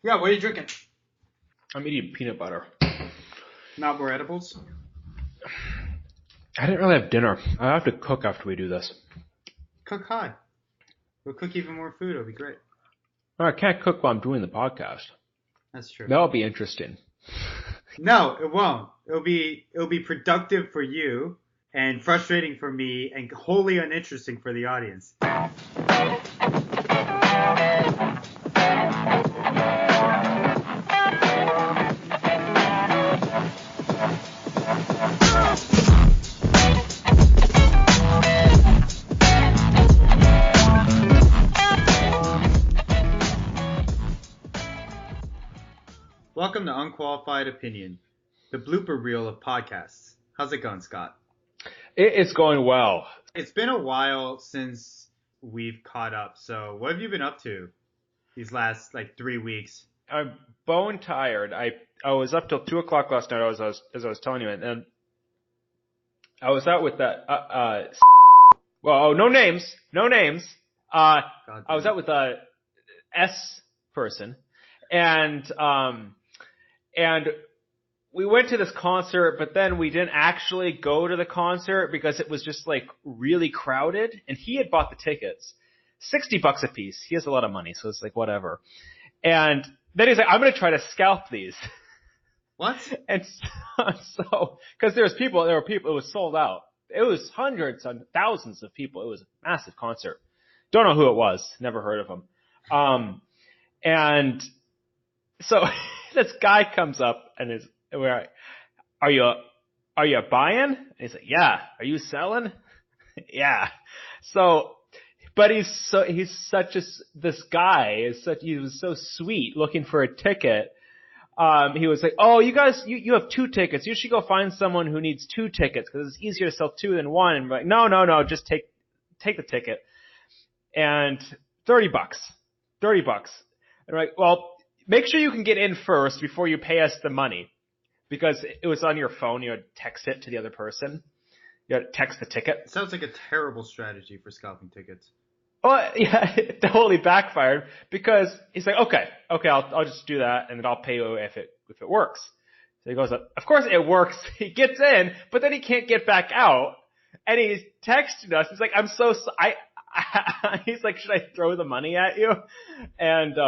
Yeah, what are you drinking? I'm eating peanut butter. Not more edibles? I didn't really have dinner. I have to cook after we do this. Cook high. We'll cook even more food. It'll be great. Oh, I can't cook while I'm doing the podcast. That's true. That'll be interesting. No, it won't. It'll be productive for you and frustrating for me and wholly uninteresting for the audience. Welcome to Unqualified Opinion, the blooper reel of podcasts. How's it going, Scott? It's going well. It's been a while since we've caught up, so what have you been up to these last 3 weeks? I'm bone tired. I was up till 2 o'clock last night, as I was telling you, and I was out with that. No names, no names. God I was damn. out with a S person, and we went to this concert, but then we didn't actually go to the concert because it was just really crowded, and he had bought the tickets, $60 a piece. He has a lot of money, so it's whatever. And then he's like, I'm going to try to scalp these. What? And so, because there were people, it was sold out. It was hundreds and thousands of people. It was a massive concert. Don't know who it was. Never heard of him. And so this guy comes up and is, are you buying? And he's like, yeah. Are you selling? Yeah. So, but he was so sweet looking for a ticket. He was like, oh, you guys, you have 2 tickets. You should go find someone who needs 2 tickets because it's easier to sell 2 than 1. And we're like, no, just take the ticket. And $30. And we're like, well, make sure you can get in first before you pay us the money. Because it was on your phone, you had to text it to the other person. You had to text the ticket. It sounds like a terrible strategy for scalping tickets. Oh, yeah, it totally backfired because he's like, okay, I'll just do that and then I'll pay you if it works. So he goes, of course it works. He gets in, but then he can't get back out. And he's texting us. He's like, I'm so, he's like, should I throw the money at you? And,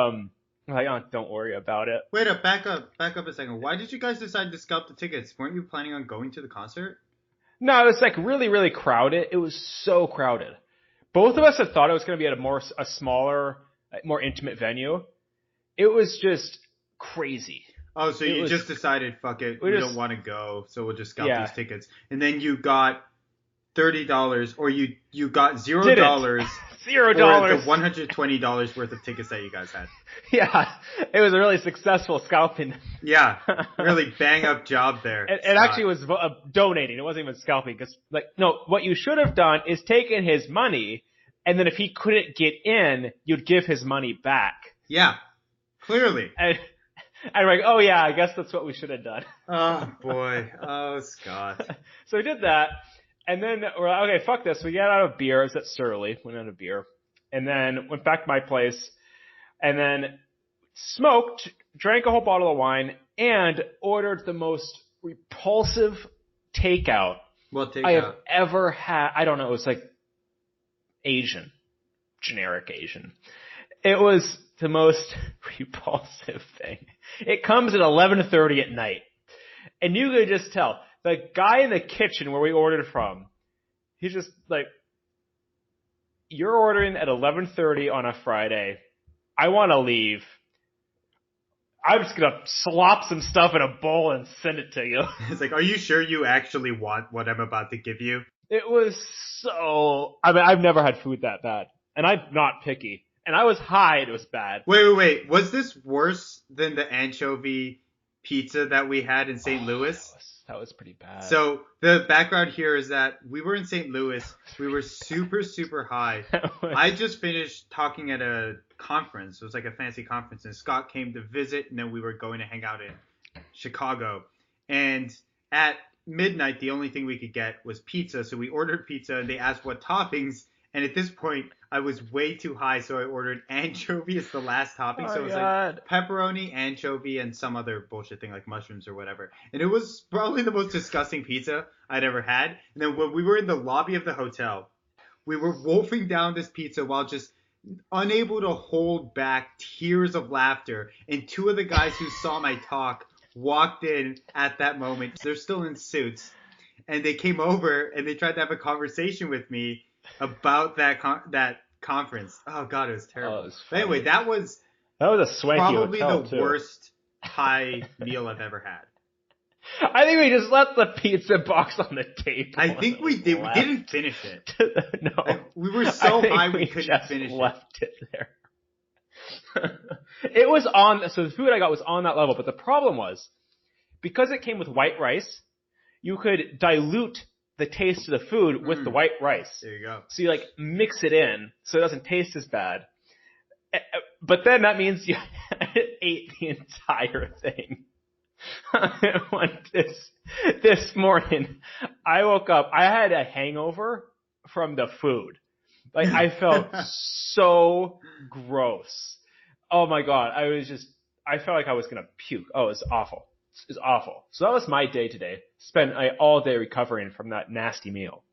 I'm like, oh, don't worry about it. Wait up, back up a second. Why did you guys decide to scalp the tickets? Weren't you planning on going to the concert? No, it was really, really crowded. It was so crowded. Both of us had thought it was going to be at a smaller, more intimate venue. It was just crazy. Oh, so you just decided, fuck it, we don't want to go, so we'll just scalp these tickets. And then you got $30, or you got $0 $0 for the $120 worth of tickets that you guys had. Yeah, it was a really successful scalping. Yeah, really bang up job there. It actually was donating. It wasn't even scalping because, no, what you should have done is taken his money, and then if he couldn't get in, you'd give his money back. Yeah, clearly. And we're like, oh yeah, I guess that's what we should have done. Oh boy, oh Scott. So we did that. And then we're like, okay, fuck this. We got out of beer. It was at Surly. Went out of beer. And then went back to my place. And then smoked, drank a whole bottle of wine, and ordered the most repulsive takeout I have ever had. I don't know. It was Asian. Generic Asian. It was the most repulsive thing. It comes at 11:30 at night. And you could just tell. The guy in the kitchen where we ordered from, he's just like, you're ordering at 11:30 on a Friday. I want to leave. I'm just going to slop some stuff in a bowl and send it to you. It's like, are you sure you actually want what I'm about to give you? It was so, I've never had food that bad. And I'm not picky. And I was high and it was bad. Wait. Was this worse than the anchovy pizza that we had in St. Louis? That was pretty bad. So the background here is that we were in St. Louis. We were super, super high. I just finished talking at a conference. It was like a fancy conference. And Scott came to visit. And then we were going to hang out in Chicago. And at midnight, the only thing we could get was pizza. So we ordered pizza. And they asked what toppings. And at this point, I was way too high, so I ordered anchovy as the last topping. So it was like pepperoni, anchovy, and some other bullshit thing like mushrooms or whatever. And it was probably the most disgusting pizza I'd ever had. And then when we were in the lobby of the hotel, we were wolfing down this pizza while just unable to hold back tears of laughter. And two of the guys who saw my talk walked in at that moment. They're still in suits. And they came over and they tried to have a conversation with me about that conference. Oh god, it was terrible. It was but anyway, that was a swanky probably hotel, the too. worst Thai meal I've ever had. I think we just left the pizza box on the table. I think we did. We didn't finish it. No. We were so high we couldn't finish it. Left it there. It was so the food I got was on that level, but the problem was, because it came with white rice, you could dilute the taste of the food with the white rice. There you go. So you like mix it in so it doesn't taste as bad. But then that means you ate the entire thing. This morning, I woke up, I had a hangover from the food. Like, I felt so gross. Oh my god, I felt like I was gonna puke. Oh, it was awful. It was awful. So that was my day today. Spent all day recovering from that nasty meal.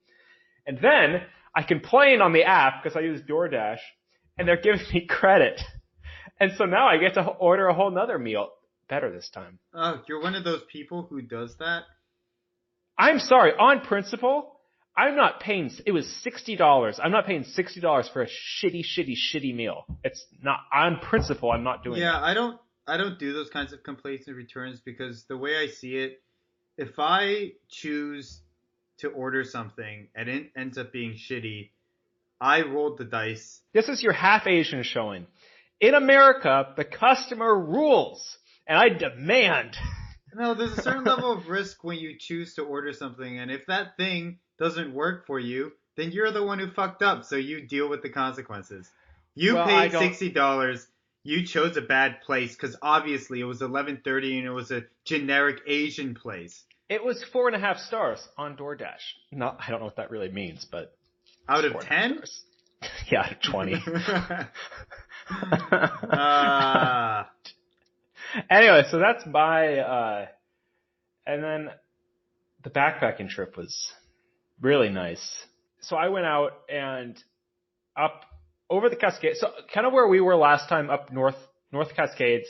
And then, I complained on the app, because I use DoorDash, and they're giving me credit. And so now I get to order a whole nother meal. Better this time. Oh, you're one of those people who does that? I'm sorry. On principle, I'm not paying, it was $60. I'm not paying $60 for a shitty meal. It's not, on principle, I'm not doing that. Yeah, I don't do those kinds of complaints and returns because the way I see it, if I choose to order something and it ends up being shitty, I rolled the dice. This is your half Asian showing. In America, the customer rules. And I demand. No, there's a certain level of risk when you choose to order something. And if that thing doesn't work for you, then you're the one who fucked up. So you deal with the consequences. You paid $60. You chose a bad place because obviously it was 11:30 and it was a generic Asian place. It was 4.5 stars on DoorDash. No, I don't know what that really means, but out of 10? Yeah, out of 20. Anyway, so that's my, and then the backpacking trip was really nice. So I went out and up over the Cascades, so kind of where we were last time, up North Cascades.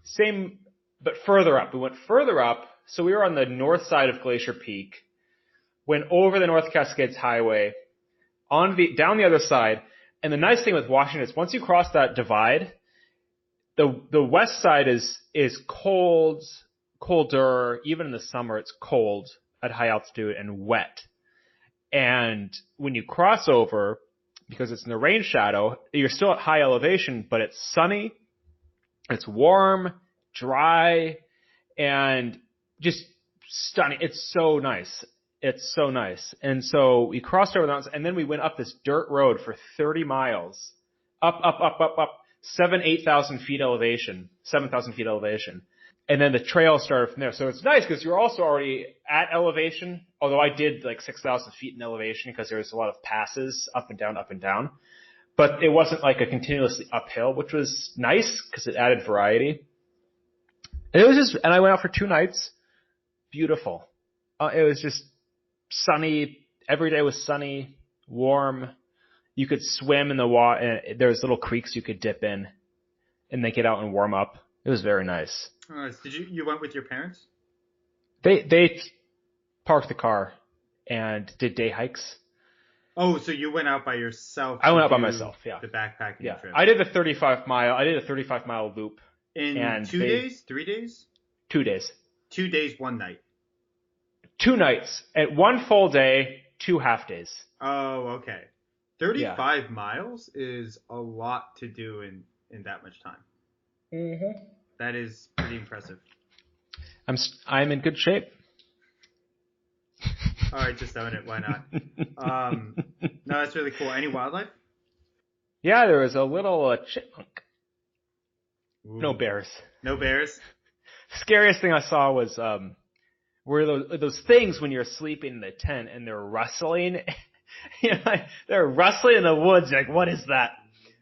Same, but further up. We went further up, so we were on the north side of Glacier Peak, went over the North Cascades Highway, down the other side, and the nice thing with Washington is once you cross that divide, the west side is colder, even in the summer it's cold at high altitude and wet. And when you cross over, because it's in the rain shadow, you're still at high elevation, but it's sunny, it's warm, dry, and just stunning. It's so nice. It's so nice. And so we crossed over the mountains, and then we went up this dirt road for 30 miles. Up, 8,000 feet elevation, 7,000 feet elevation. And then the trail started from there. So it's nice because you're also already at elevation, although I did like 6,000 feet in elevation because there was a lot of passes up and down. But it wasn't like a continuously uphill, which was nice because it added variety. And I went out for 2 nights. Beautiful. It was just sunny. Every day was sunny, warm. You could swim in the water. There was little creeks you could dip in and then get out and warm up. It was very nice. Did you went with your parents? They parked the car and did day hikes. Oh, so you went out by yourself? I went out by myself, yeah. The backpacking trip. I did a 35 mile loop. In 2 days? 3 days? 2 days. 2 days, 1 night. 2 nights. At 1 full day, 2 half days. Oh, okay. 35 miles is a lot to do in that much time. Mm-hmm. That is pretty impressive. I'm in good shape. All right, just own it. Why not? No, that's really cool. Any wildlife? Yeah, there was a little chipmunk. Ooh. No bears. No bears? Scariest thing I saw was were those things when you're sleeping in the tent and they're rustling Like, they're rustling in the woods. Like, what is that?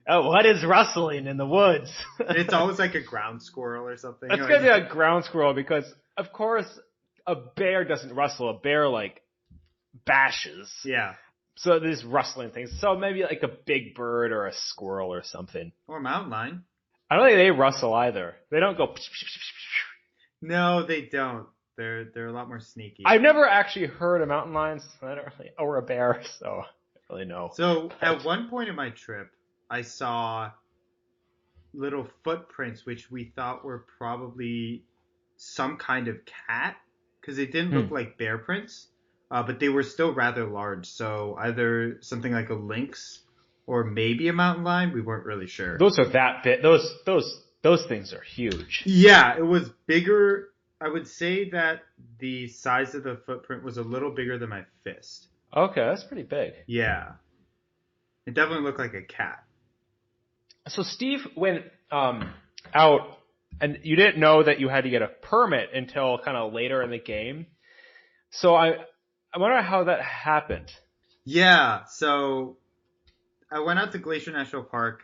Oh, what is rustling in the woods? It's always like a ground squirrel or something. It's gonna be a ground squirrel because, of course, a bear doesn't rustle. A bear like bashes. Yeah. So there's rustling things. So maybe like a big bird or a squirrel or something. Or a mountain lion. I don't think they rustle either. They don't go. No, they don't. They're a lot more sneaky. I've never actually heard of mountain lions. I don't really, or a bear, so I don't really know. So at one point in my trip, I saw little footprints, which we thought were probably some kind of cat, because they didn't look like bear prints, but they were still rather large. So either something like a lynx or maybe a mountain lion. We weren't really sure. Those are that big. Those things are huge. Yeah, it was bigger. I would say that the size of the footprint was a little bigger than my fist. Okay, that's pretty big. Yeah. It definitely looked like a cat. So Steve went out, and you didn't know that you had to get a permit until kind of later in the game. So I wonder how that happened. Yeah, so I went out to Glacier National Park.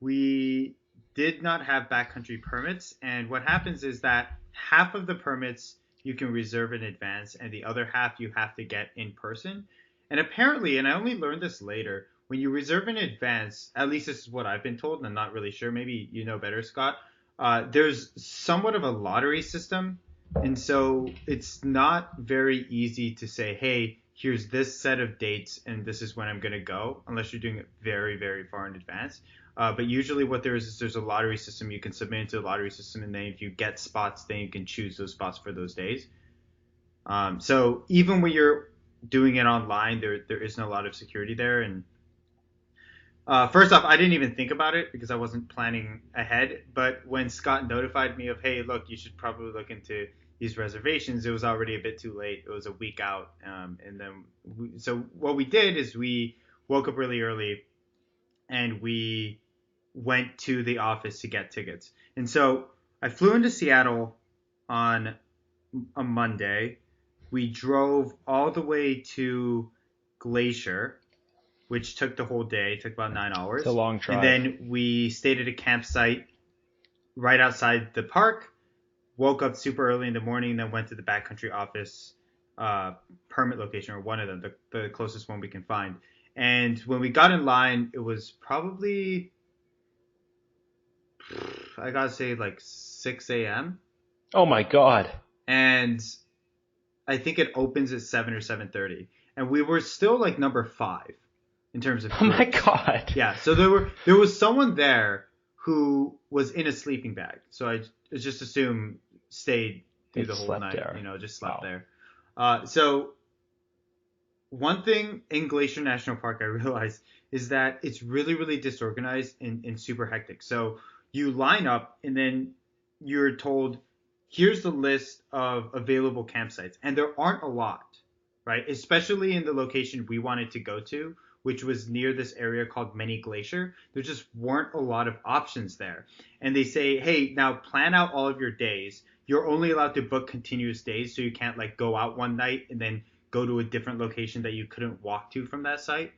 We did not have backcountry permits, and what happens is that half of the permits you can reserve in advance, and the other half you have to get in person. And apparently, and I only learned this later, when you reserve in advance, at least this is what I've been told, and I'm not really sure, maybe you know better, Scott, there's somewhat of a lottery system, and so it's not very easy to say, hey, here's this set of dates, and this is when I'm going to go, unless you're doing it very, very far in advance. But usually what there is there's a lottery system. You can submit into the lottery system, and then if you get spots, then you can choose those spots for those days. So even when you're doing it online, there isn't a lot of security there. And first off, I didn't even think about it because I wasn't planning ahead. But when Scott notified me of, hey, look, you should probably look into these reservations, it was already a bit too late. It was a week out. And then so what we did is we woke up really early and we went to the office to get tickets. And so I flew into Seattle on a Monday. We drove all the way to Glacier, which took the whole day. It took about 9 hours. It's a long drive. And then we stayed at a campsite right outside the park, woke up super early in the morning, then went to the backcountry office permit location, or one of them, the closest one we can find. And when we got in line, it was probably, I gotta say, like 6 a.m. Oh my God. And I think it opens at 7 or 7:30. And we were still like number 5 in terms of groups. Oh my God. Yeah, so there was someone there who was in a sleeping bag. So I just assume stayed through the whole night, there. Just slept there. So one thing in Glacier National Park I realized is that it's really, really disorganized and super hectic. So you line up and then you're told, here's the list of available campsites. And there aren't a lot, right? Especially in the location we wanted to go to, which was near this area called Mini Glacier. There just weren't a lot of options there. And they say, hey, now plan out all of your days. You're only allowed to book continuous days, so you can't like go out one night and then go to a different location that you couldn't walk to from that site,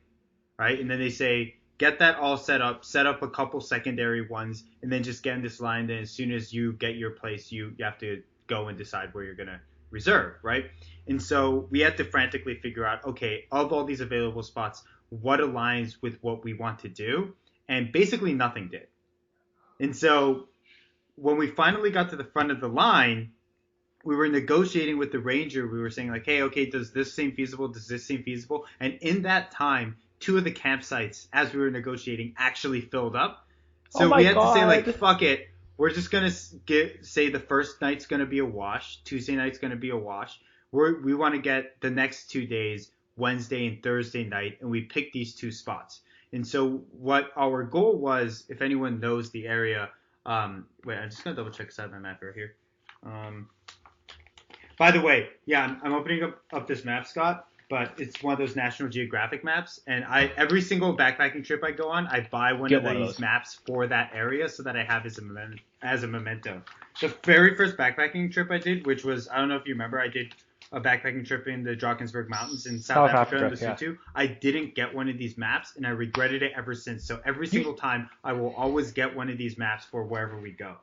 right? And then they say, get that all set up a couple secondary ones, and then just get in this line. Then as soon as you get your place, you have to go and decide where you're going to reserve, right? And so we had to frantically figure out, okay, of all these available spots, what aligns with what we want to do? And basically nothing did. And so when we finally got to the front of the line, we were negotiating with the ranger. We were saying like, hey, okay, does this seem feasible? Does this seem feasible? And in that time, 2 of the campsites, as we were negotiating, actually filled up. So we had to say like, fuck it. We're just going to say the first night's going to be a wash. Tuesday night's going to be a wash. We want to get the next 2 days, Wednesday and Thursday night, and we picked these 2 spots. And so what our goal was, if anyone knows the area, wait, I'm just going to double check side my map right here. By the way, yeah, I'm opening up this map, Scott, but it's one of those National Geographic maps. And every single backpacking trip I go on, I buy one of these maps for that area so that I have as a memento. The very first backpacking trip I did, which was, I don't know if you remember, I did a backpacking trip in the Drakensberg Mountains in South South Africa in Africa, the Sutu, I didn't get one of these maps, and I regretted it ever since. So every single time, I will always get one of these maps for wherever we go,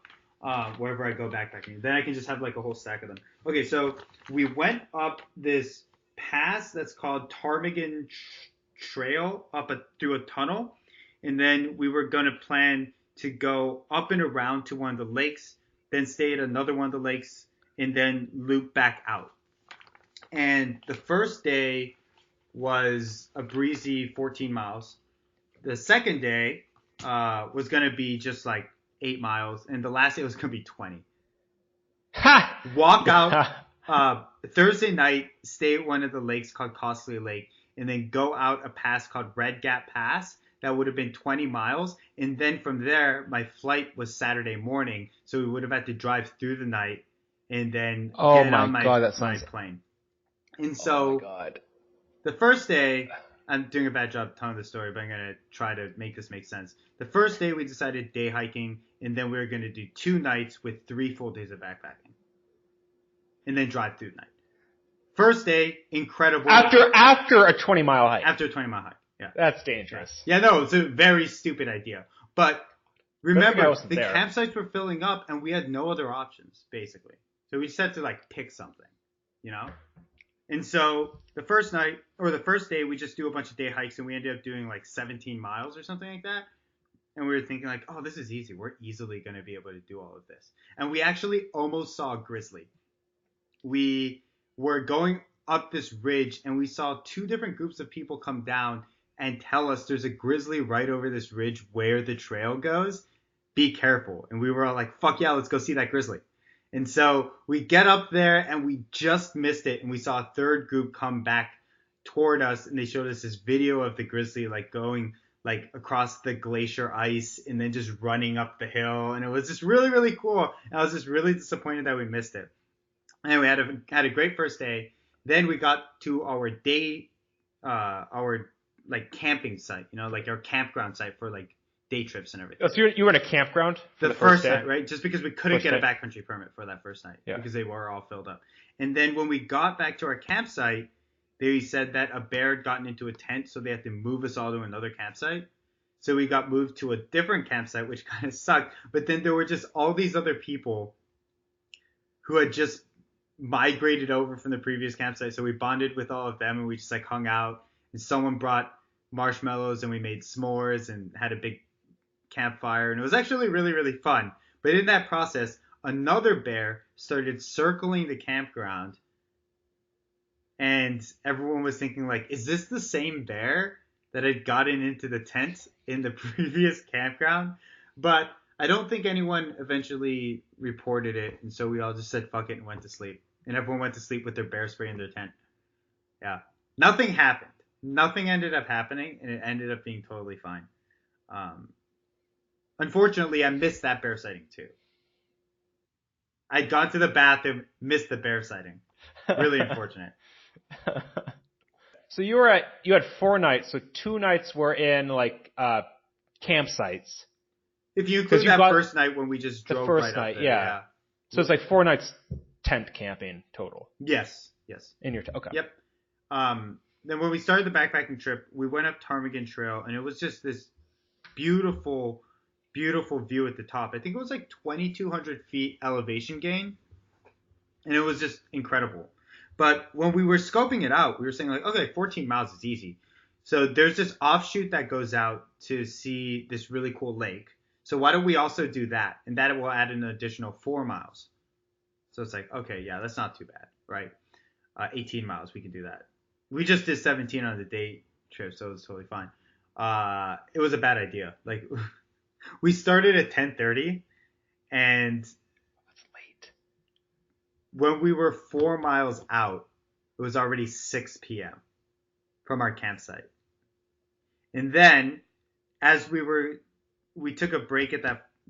wherever I go backpacking. Then I can just have like a whole stack of them. Okay, so we went up this pass that's called Ptarmigan Trail through a tunnel, and then we were going to plan to go up and around to one of the lakes, then stay at another one of the lakes, and then loop back out. And the first day was a breezy 14 miles. The second day was going to be just like 8 miles, and the last day was going to be 20. Ha! Walk out Thursday night, stay at one of the lakes called Costly Lake, and then go out a pass called Red Gap Pass. That would have been 20 miles. And then from there, my flight was Saturday morning, so we would have had to drive through the night and then get on my plane. And so the first day, I'm doing a bad job telling the story, but I'm going to try to make this make sense. The first day, we decided day hiking, and then we were going to do 2 nights with 3 full days of backpacking, and then drive through the night. First day, incredible. After a 20-mile hike. After a 20-mile hike. Yeah. That's dangerous. Yeah, no, it's a very stupid idea. But remember, the campsites were filling up, and we had no other options, basically. So we just had to, like, pick something, you know? And so the first day, we just do a bunch of day hikes, and we ended up doing, like, 17 miles or something like that. And we were thinking, like, oh, this is easy. We're easily going to be able to do all of this. And we actually almost saw a grizzly. We were going up this ridge, and we saw 2 different groups of people come down and tell us there's a grizzly right over this ridge where the trail goes. Be careful. And we were all like, fuck yeah, let's go see that grizzly. And so we get up there, and we just missed it, and we saw a third group come back toward us, and they showed us this video of the grizzly like going like across the glacier ice and then just running up the hill, and it was just really, really cool. And I was just really disappointed that we missed it. And we had a great first day. Then we got to our day, our like camping site, you know, like our campground site for like day trips and everything. Oh, so you were in a campground for the first night, right? Just because we couldn't get a backcountry permit for that first night because they were all filled up. And then when we got back to our campsite, they said that a bear had gotten into a tent, so they had to move us all to another campsite. So we got moved to a different campsite, which kind of sucked. But then there were just all these other people who had just migrated over from the previous campsite. So we bonded with all of them, and we just like hung out. And someone brought marshmallows, and we made s'mores and had a big campfire. And it was actually really, really fun. But in that process, another bear started circling the campground. And everyone was thinking, like, is this the same bear that had gotten into the tent in the previous campground? But I don't think anyone eventually reported it. And so we all just said, fuck it, and went to sleep. And everyone went to sleep with their bear spray in their tent. Yeah. Nothing happened. Nothing ended up happening, and it ended up being totally fine. Unfortunately, I missed that bear sighting, too. I'd gone to the bathroom, missed the bear sighting. Really unfortunate. So you had 4 nights, so 2 nights were in like campsites. If you include that first night when we just drove right up there. Yeah. So it's like 4 nights tent camping total. Yes. In your okay. Yep. Then when we started the backpacking trip, we went up Ptarmigan Trail, and it was just this beautiful, beautiful view at the top. I think it was like 2,200 feet elevation gain, and it was just incredible. But when we were scoping it out, we were saying like, okay, 14 miles is easy. So there's this offshoot that goes out to see this really cool lake. So why don't we also do that? And that will add an additional 4 miles. So it's like, okay, yeah, that's not too bad, right? 18 miles, we can do that. We just did 17 on the day trip, so it was totally fine. It was a bad idea. Like, we started at 10:30, and when we were 4 miles out, it was already 6 p.m. from our campsite. And then, as we took a break at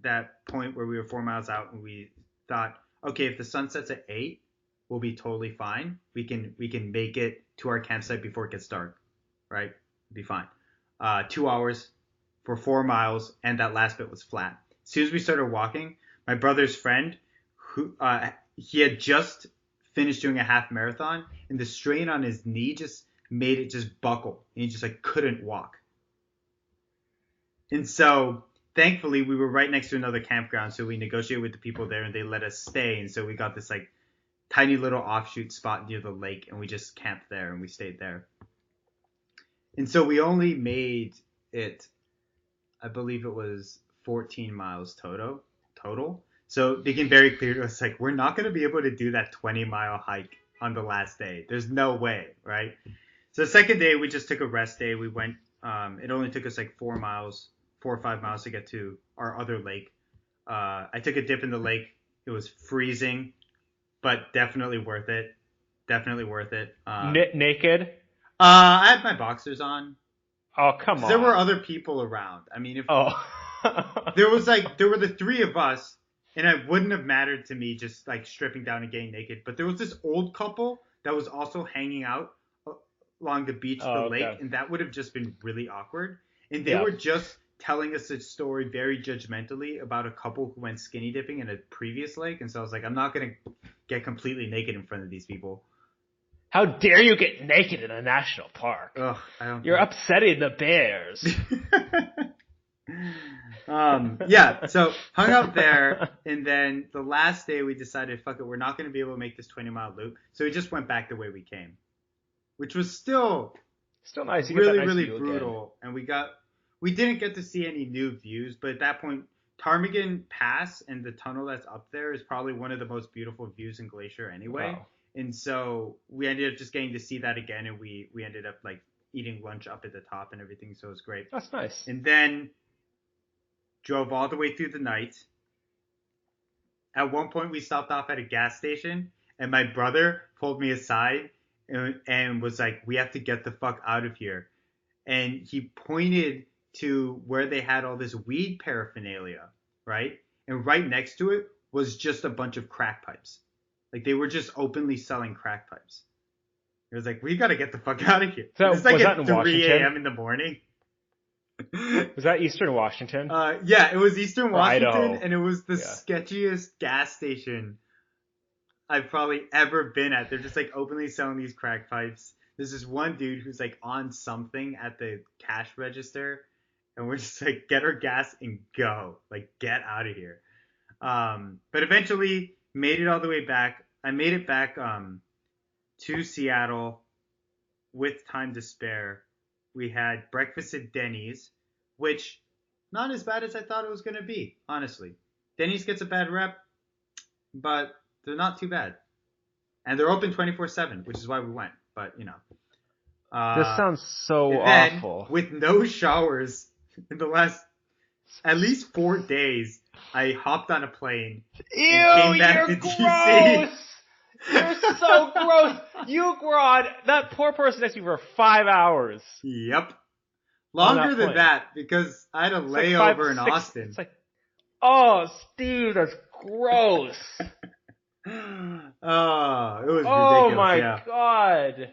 that point where we were 4 miles out, and we thought, okay, if the sun sets at 8, we'll be totally fine. We can make it to our campsite before it gets dark, right? Be fine. 2 hours for 4 miles, and that last bit was flat. As soon as we started walking, my brother's friend, who he had just finished doing a half marathon, and the strain on his knee just made it just buckle, and he just like couldn't walk. And so thankfully we were right next to another campground, so we negotiated with the people there and they let us stay. And so we got this like tiny little offshoot spot near the lake, and we just camped there and we stayed there. And so we only made it, I believe it was 14 miles total. So it became very clear to us, like, we're not going to be able to do that 20-mile hike on the last day. There's no way, right? So the second day, we just took a rest day. We went, it only took us like 4 or 5 miles to get to our other lake. I took a dip in the lake. It was freezing, but definitely worth it. Definitely worth it. Naked? I had my boxers on. Oh, come on. There were other people around. I mean, if there were the three of us, and it wouldn't have mattered to me just like stripping down and getting naked. But there was this old couple that was also hanging out along the beach of the lake, and that would have just been really awkward. And they were just telling us a story very judgmentally about a couple who went skinny dipping in a previous lake. And so I was like, I'm not going to get completely naked in front of these people. How dare you get naked in a national park? Ugh, You're upsetting the bears. So hung out there, and then the last day we decided, fuck it, we're not going to be able to make this 20-mile loop. So we just went back the way we came, which was still nice. You really, get that nice really view brutal. Again. And we didn't get to see any new views, but at that point, Ptarmigan Pass and the tunnel that's up there is probably one of the most beautiful views in Glacier anyway. Wow. And so we ended up just getting to see that again, and we ended up like eating lunch up at the top and everything, so it was great. That's nice. And then drove all the way through the night. At one point, we stopped off at a gas station, and my brother pulled me aside and was like, we have to get the fuck out of here. And he pointed to where they had all this weed paraphernalia, right? And right next to it was just a bunch of crack pipes. Like, they were just openly selling crack pipes. It was like, we got to get the fuck out of here. So, it's like was that at in 3 a.m. in the morning. Was that Eastern Washington? Yeah, it was Eastern Washington, Idaho. And it was the sketchiest gas station I've probably ever been at. They're just like openly selling these crack pipes. There's this one dude who's like on something at the cash register, and we're just like, get our gas and go. Like, get out of here. But eventually made it all the way back. I made it back to Seattle with time to spare. We had breakfast at Denny's, which not as bad as I thought it was going to be, honestly. Denny's gets a bad rep, but they're not too bad. And they're open 24/7, which is why we went. But, you know. This sounds so then, awful. With no showers in the last at least 4 days, I hopped on a plane and came back to DC. You're so gross. You were on that poor person next to you for 5 hours. Yep. Longer than that, because I had a layover in Austin. It's like, oh, Steve, that's gross. Oh, it was ridiculous. Oh my God.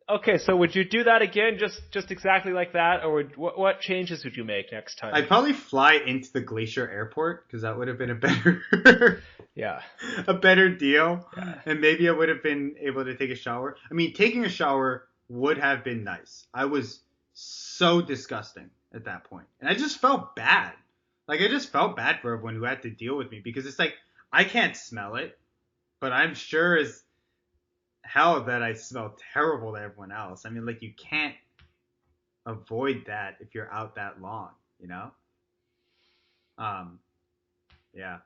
Okay, so would you do that again, just exactly like that, or what changes would you make next time? I'd probably fly into the Glacier airport, because that would have been a better, a better deal, and maybe I would have been able to take a shower. I mean, taking a shower would have been nice. I was so disgusting at that point, and I just felt bad. Like, I just felt bad for everyone who had to deal with me, because it's like, I can't smell it, but I'm sure as hell that I smell terrible to everyone else. I mean, like, you can't avoid that if you're out that long, you know? Yeah.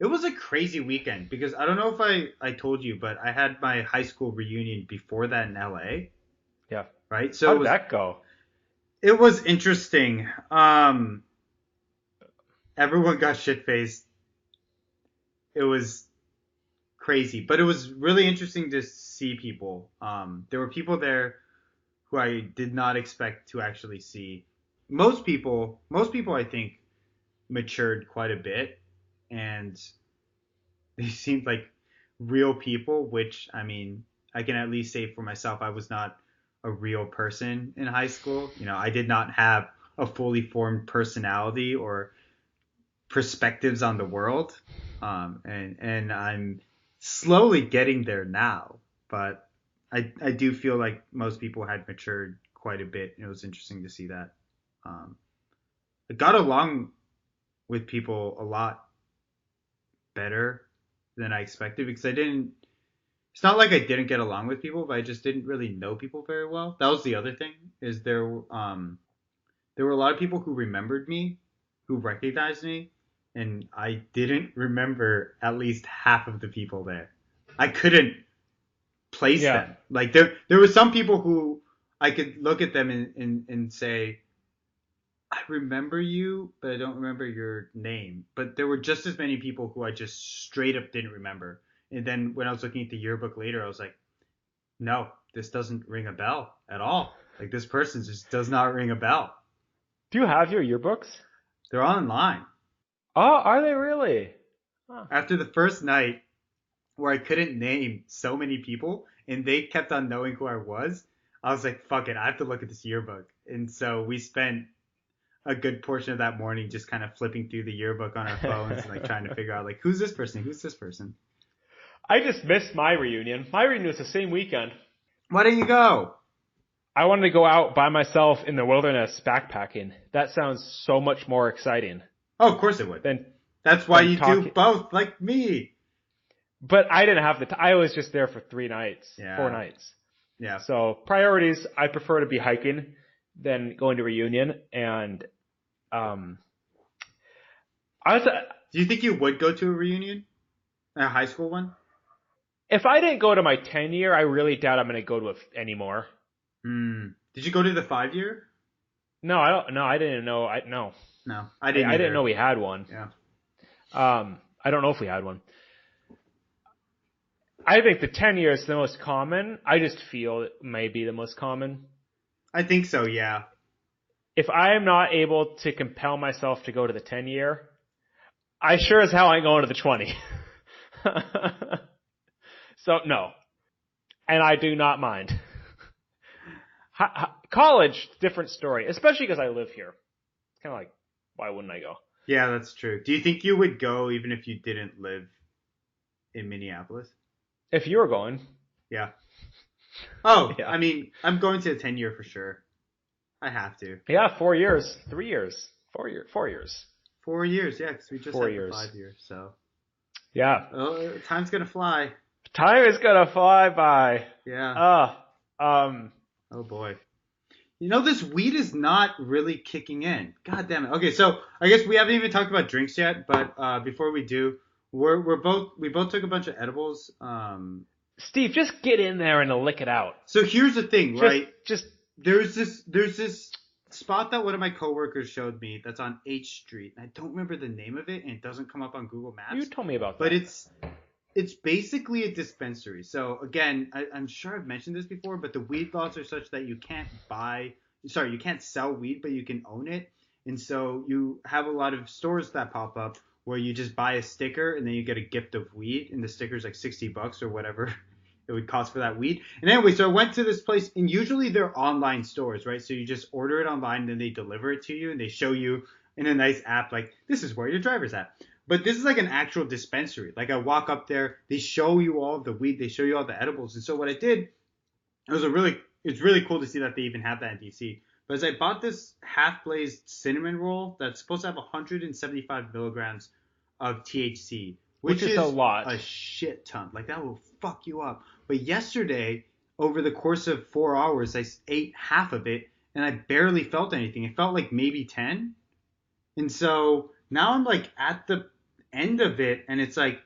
It was a crazy weekend, because I don't know if I told you, but I had my high school reunion before that in LA. Yeah. Right? So how did that go? It was interesting. Everyone got shit-faced. It was crazy, but it was really interesting to see people. There were people there who I did not expect to actually see. Most people I think matured quite a bit, and they seemed like real people, which, I mean, I can at least say for myself, I was not a real person in high school. You know, I did not have a fully formed personality or perspectives on the world. And I'm slowly getting there now, but I do feel like most people had matured quite a bit, and it was interesting to see that. Um, I got along with people a lot better than I expected because I didn't. It's not like I didn't get along with people, but I just didn't really know people very well. That was the other thing. Is there were a lot of people who remembered me, who recognized me, and I didn't remember at least half of the people there. I couldn't place Yeah. them. Like there were some people who I could look at them and say, I remember you, but I don't remember your name. But there were just as many people who I just straight up didn't remember. And then when I was looking at the yearbook later, I was like, no, this doesn't ring a bell at all. Like this person just does not ring a bell. Do you have your yearbooks? They're online. Oh, are they really? Huh. After the first night where I couldn't name so many people and they kept on knowing who I was like, fuck it, I have to look at this yearbook. And so we spent a good portion of that morning just kind of flipping through the yearbook on our phones and like trying to figure out like who's this person? Who's this person? I just missed my reunion. My reunion was the same weekend. Why didn't you go? I wanted to go out by myself in the wilderness backpacking. That sounds so much more exciting. Oh, of course it would. Than That's why you do both like me. But I didn't have I was just there for 4 nights. Yeah. So priorities, I prefer to be hiking than going to reunion. And do you think you would go to a reunion? A high school one? If I didn't go to my 10-year, I really doubt I'm going to go to anymore. Did you go to the 5-year? No, I don't. No, I didn't know. No, I didn't. I didn't know we had one. Yeah. I don't know if we had one. I think the 10-year is the most common. I just feel it may be the most common. I think so. Yeah. If I am not able to compel myself to go to the 10-year, I sure as hell ain't going to the 20. So no, and I do not mind. College, different story, especially because I live here. It's kind of like, why wouldn't I go? Yeah, that's true. Do you think you would go even if you didn't live in Minneapolis? If you were going. Yeah. Oh, yeah. I mean, I'm going to the 10-year for sure. I have to. Yeah, 4 years, 3 years, 4 years, 4 years. 4 years, yeah, because we just 4 had years. the 5 years, so. Yeah. Oh, time's gonna fly. Time is gonna fly by. Yeah. Oh boy. You know, this weed is not really kicking in. God damn it. Okay, so I guess we haven't even talked about drinks yet, but before we do, we both took a bunch of edibles. Steve, just get in there and lick it out. So here's the thing, right? Just there's this spot that one of my coworkers showed me that's on H Street. I don't remember the name of it, and it doesn't come up on Google Maps. You told me about that. But it's basically a dispensary. So again, I'm sure I've mentioned this before, but the weed laws are such that you can't sell weed, but you can own it. And so you have a lot of stores that pop up where you just buy a sticker and then you get a gift of weed, and the sticker's like $60 or whatever it would cost for that weed. And anyway, so I went to this place, and usually they're online stores, right? So you just order it online, and then they deliver it to you, and they show you in a nice app, like, this is where your driver's at. But this is like an actual dispensary. Like, I walk up there, they show you all of the weed, they show you all the edibles. And so what I did, it's really cool to see that they even have that in DC. But as I bought this half-glazed cinnamon roll that's supposed to have 175 milligrams of THC, which is a lot. A shit ton. Like, that will fuck you up. But yesterday, over the course of 4 hours, I ate half of it, and I barely felt anything. It felt like maybe 10. And so now I'm like at the end of it, and it's like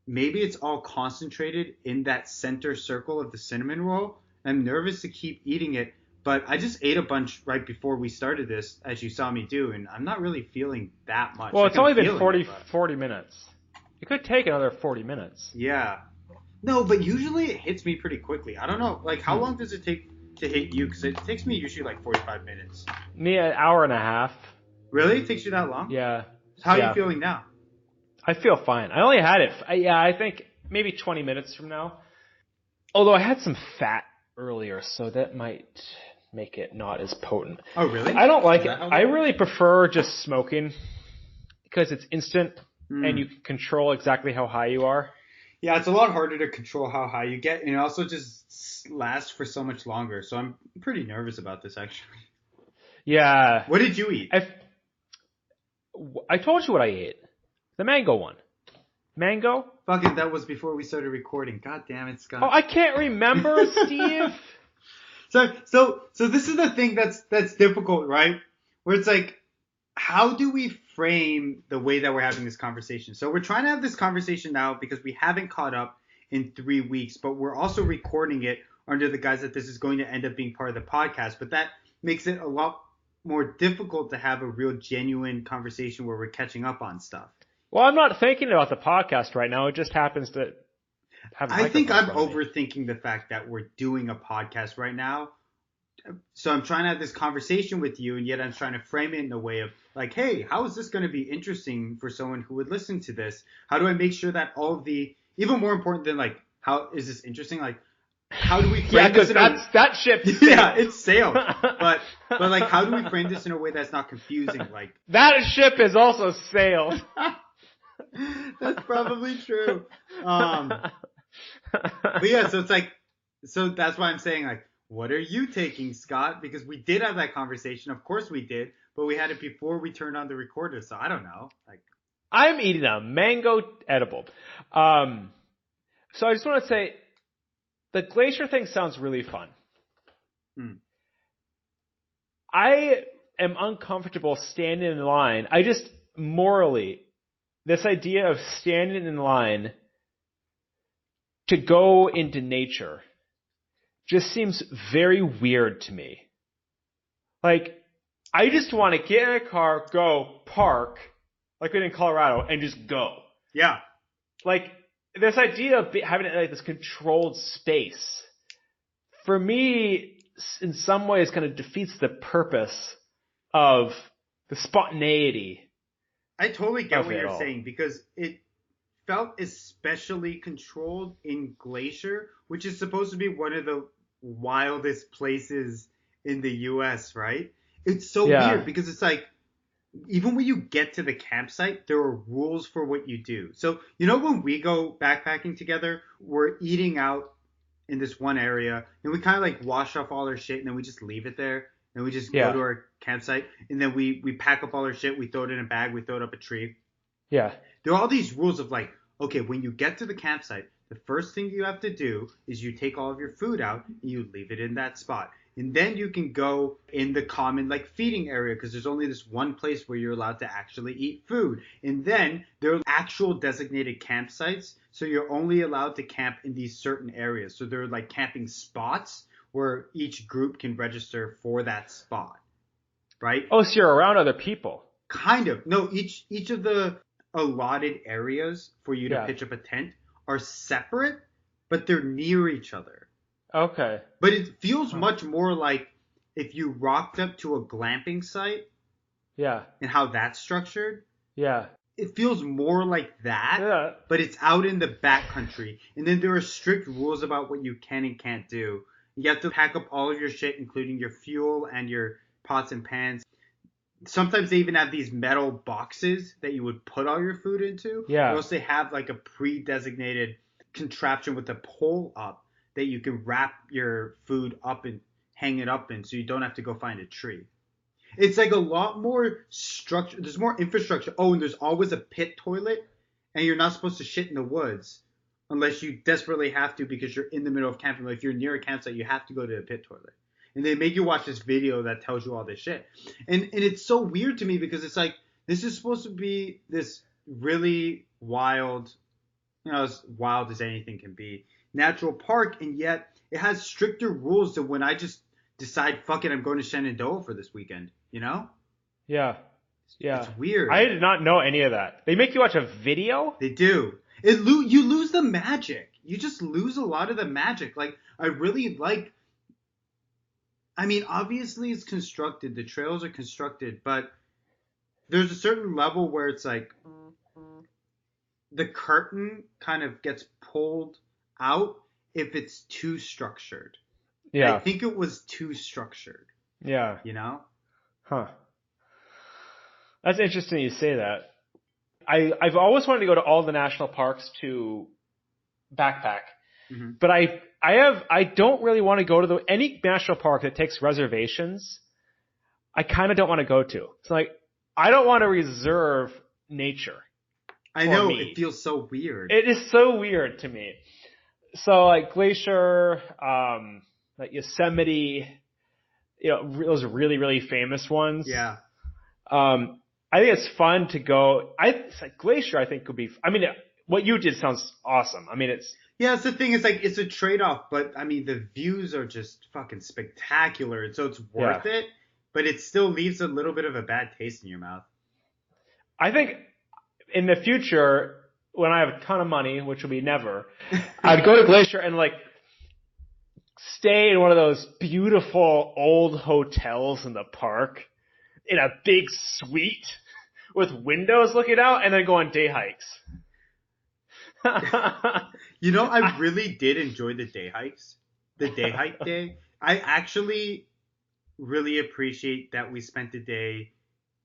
maybe it's all concentrated in that center circle of the cinnamon roll. I'm nervous to keep eating it, but I just ate a bunch right before we started this, as you saw me do, and I'm not really feeling that much. Well, it's only been 40 minutes. It could take another 40 minutes. Yeah. No, but usually it hits me pretty quickly. I don't know. Like, how long does it take to hit you? Because it takes me usually like 45 minutes. Me, an hour and a half. Really? It takes you that long? Yeah. How are you feeling now? I feel fine. I only had it. I think maybe 20 minutes from now. Although I had some fat earlier, so that might make it not as potent. Oh, really? I don't like it. I really prefer just smoking because it's instant and you can control exactly how high you are. Yeah, it's a lot harder to control how high you get, and it also just lasts for so much longer. So I'm pretty nervous about this, actually. Yeah. What did you eat? I told you what I ate. The mango one. Mango? Fucking, that was before we started recording. God damn it, Oh, Scott. I can't remember, Steve. So this is the thing that's difficult, right? Where it's like, how do we frame the way that we're having this conversation? So we're trying to have this conversation now because we haven't caught up in 3 weeks, but we're also recording it under the guise that this is going to end up being part of the podcast. But that makes it a lot more difficult to have a real genuine conversation where we're catching up on stuff. Well, I'm not thinking about the podcast right now. It just happens to have a I think I'm microphone in front of me. overthinking the fact that we're doing a podcast right now. So I'm trying to have this conversation with you, and yet I'm trying to frame it in a way of like, hey, how is this going to be interesting for someone who would listen to this? How do I make sure that all of the, even more important than like, how is this interesting? Like, how do we frame Yeah, this because that ship. yeah, it's sailed. But like, how do we frame this in a way that's not confusing? Like, that ship is also sailed. that's probably true. But yeah, so it's like, so that's why I'm saying like, what are you taking, Scott? Because we did have that conversation. Of course we did, but we had it before we turned on the recorder. So I don't know. Like, I'm eating a mango edible. So I just want to say, the Glacier thing sounds really fun. I am uncomfortable standing in line. I just morally, this idea of standing in line to go into nature just seems very weird to me. Like, I just want to get in a car, go, park, like we did in Colorado, and just go. yeah. Like, this idea of having like this controlled space, for me, in some ways kind of defeats the purpose of the spontaneity. I totally get what you're all. saying because it felt especially controlled in Glacier, which is supposed to be one of the wildest places in the US, right? It's so weird because it's like, even when you get to the campsite, there are rules for what you do. So, you know, when we go backpacking together, we're eating out in this one area and we kind of like wash off all our shit and then we just leave it there and we just go to our campsite and then we pack up all our shit, we throw it in a bag, we throw it up a tree. Yeah. There are all these rules of like, okay, when you get to the campsite, the first thing you have to do is you take all of your food out and you leave it in that spot. And then you can go in the common like feeding area because there's only this one place where you're allowed to actually eat food. And then there are actual designated campsites. So you're only allowed to camp in these certain areas. So there are like camping spots where each group can register for that spot. Right? Oh, so you're around other people. Kind of. No, each of the allotted areas for you to pitch up a tent are separate, but they're near each other. Okay. But it feels much more like if you rocked up to a glamping site. Yeah. And how that's structured. Yeah. It feels more like that. Yeah. But it's out in the backcountry. And then there are strict rules about what you can and can't do. You have to pack up all of your shit, including your fuel and your pots and pans. Sometimes they even have these metal boxes that you would put all your food into. Yeah. Or else they have like a pre-designated contraption with a pole up that you can wrap your food up and hang it up in so you don't have to go find a tree. It's like a lot more structure. There's more infrastructure. Oh, and there's always a pit toilet, and you're not supposed to shit in the woods unless you desperately have to because you're in the middle of camping. Like if you're near a campsite, you have to go to the pit toilet. And they make you watch this video that tells you all this shit. And it's so weird to me because it's like, this is supposed to be this really wild, you know, as wild as anything can be, natural park, and yet it has stricter rules than when I just decide, fuck it, I'm going to Shenandoah for this weekend, you know? Yeah. Yeah. It's weird. I did not know any of that. They make you watch a video? They do. You lose the magic. You just lose a lot of the magic. Like, I really like, I mean, obviously it's constructed. The trails are constructed, but there's a certain level where it's like the curtain kind of gets pulled out if it's too structured. Yeah. I think it was too structured. Yeah. You know? Huh. That's interesting you say that. I've always wanted to go to all the national parks to backpack. Mm-hmm. But I don't really want to go to any national park that takes reservations. I kind of don't want to go to. It's like, I don't want to reserve nature. I know, it feels so weird. It is so weird to me. So like Glacier, like Yosemite, those really, really famous ones. Yeah. I think it's fun to go. It's like Glacier, I think could be, I mean, what you did sounds awesome. I mean, it's the thing is like, it's a trade-off, but I mean, the views are just fucking spectacular. So it's worth it, but it still leaves a little bit of a bad taste in your mouth. I think in the future, when I have a ton of money, which will be never, I'd go to Glacier and like stay in one of those beautiful old hotels in the park in a big suite with windows looking out and then go on day hikes. I really did enjoy the day hikes. The day hike day. I actually really appreciate that we spent the day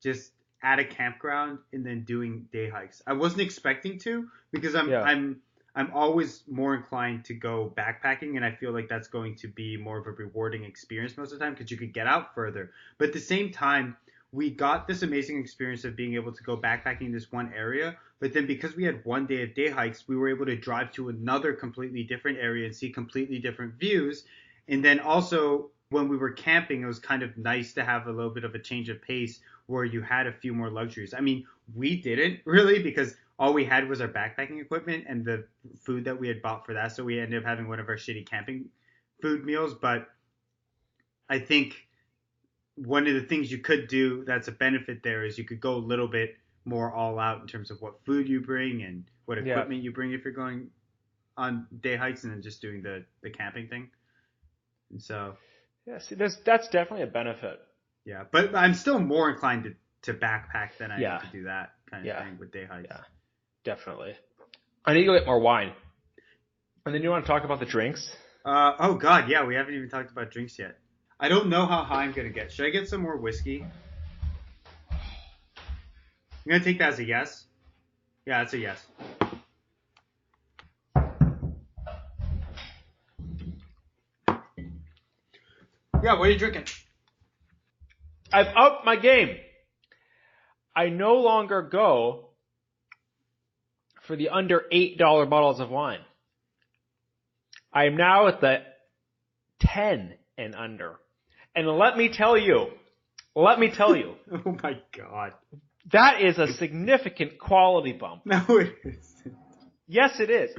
just at a campground and then doing day hikes. I wasn't expecting to because I'm always more inclined to go backpacking, and I feel like that's going to be more of a rewarding experience most of the time because you could get out further. But at the same time, we got this amazing experience of being able to go backpacking in this one area, but then because we had one day of day hikes, we were able to drive to another completely different area and see completely different views. And then also when we were camping, it was kind of nice to have a little bit of a change of pace where you had a few more luxuries. I mean, we didn't really because all we had was our backpacking equipment and the food that we had bought for that. So we ended up having one of our shitty camping food meals. But I think one of the things you could do that's a benefit there is you could go a little bit more all out in terms of what food you bring and what equipment you bring if you're going on day hikes and then just doing the camping thing. And so see, that's definitely a benefit. Yeah, but I'm still more inclined to backpack than I am to do that kind of thing with day hikes. Yeah, definitely. I need to go get more wine. And then you want to talk about the drinks? Oh God, yeah, we haven't even talked about drinks yet. I don't know how high I'm going to get. Should I get some more whiskey? I'm going to take that as a yes. Yeah, that's a yes. Yeah, what are you drinking? I've upped my game. I no longer go for the under $8 bottles of wine. I am now at the 10 and under. And let me tell you. Oh my God. That is a significant quality bump. No, it isn't. Yes, it is.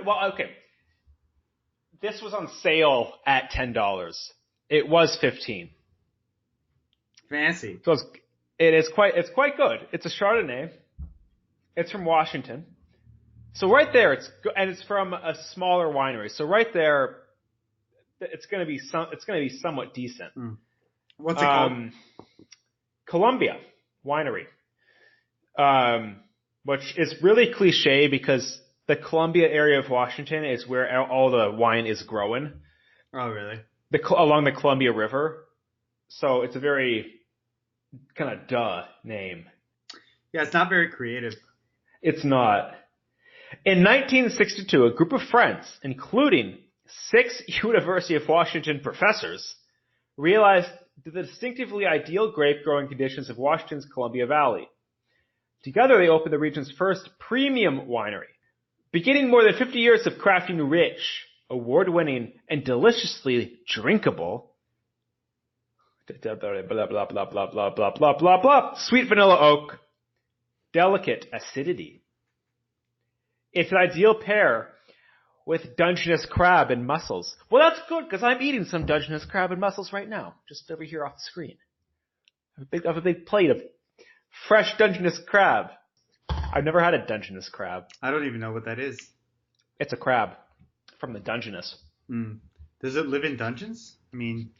Well, okay. This was on sale at $10. It was $15. Fancy. So it's quite good. It's a Chardonnay. It's from Washington. So right there, it's from a smaller winery. So right there, it's going to be somewhat decent. What's it called? Columbia Winery. Which is really cliche because the Columbia area of Washington is where all the wine is growing. Oh, really? Along the Columbia River. So it's a very kind of name. Yeah, it's not very creative. It's not. In 1962, a group of friends, including 6 University of Washington professors, realized the distinctively ideal grape growing conditions of Washington's Columbia Valley. Together, they opened the region's first premium winery. Beginning more than 50 years of crafting rich, award-winning, and deliciously drinkable blah, blah, blah, blah, blah, blah, blah, blah, blah, blah, blah, sweet vanilla oak, delicate acidity. It's an ideal pair with Dungeness crab and mussels. Well, that's good because I'm eating some Dungeness crab and mussels right now, just over here off the screen. I have a big plate of fresh Dungeness crab. I've never had a Dungeness crab. I don't even know what that is. It's a crab from the Dungeness. Does it live in dungeons? I mean...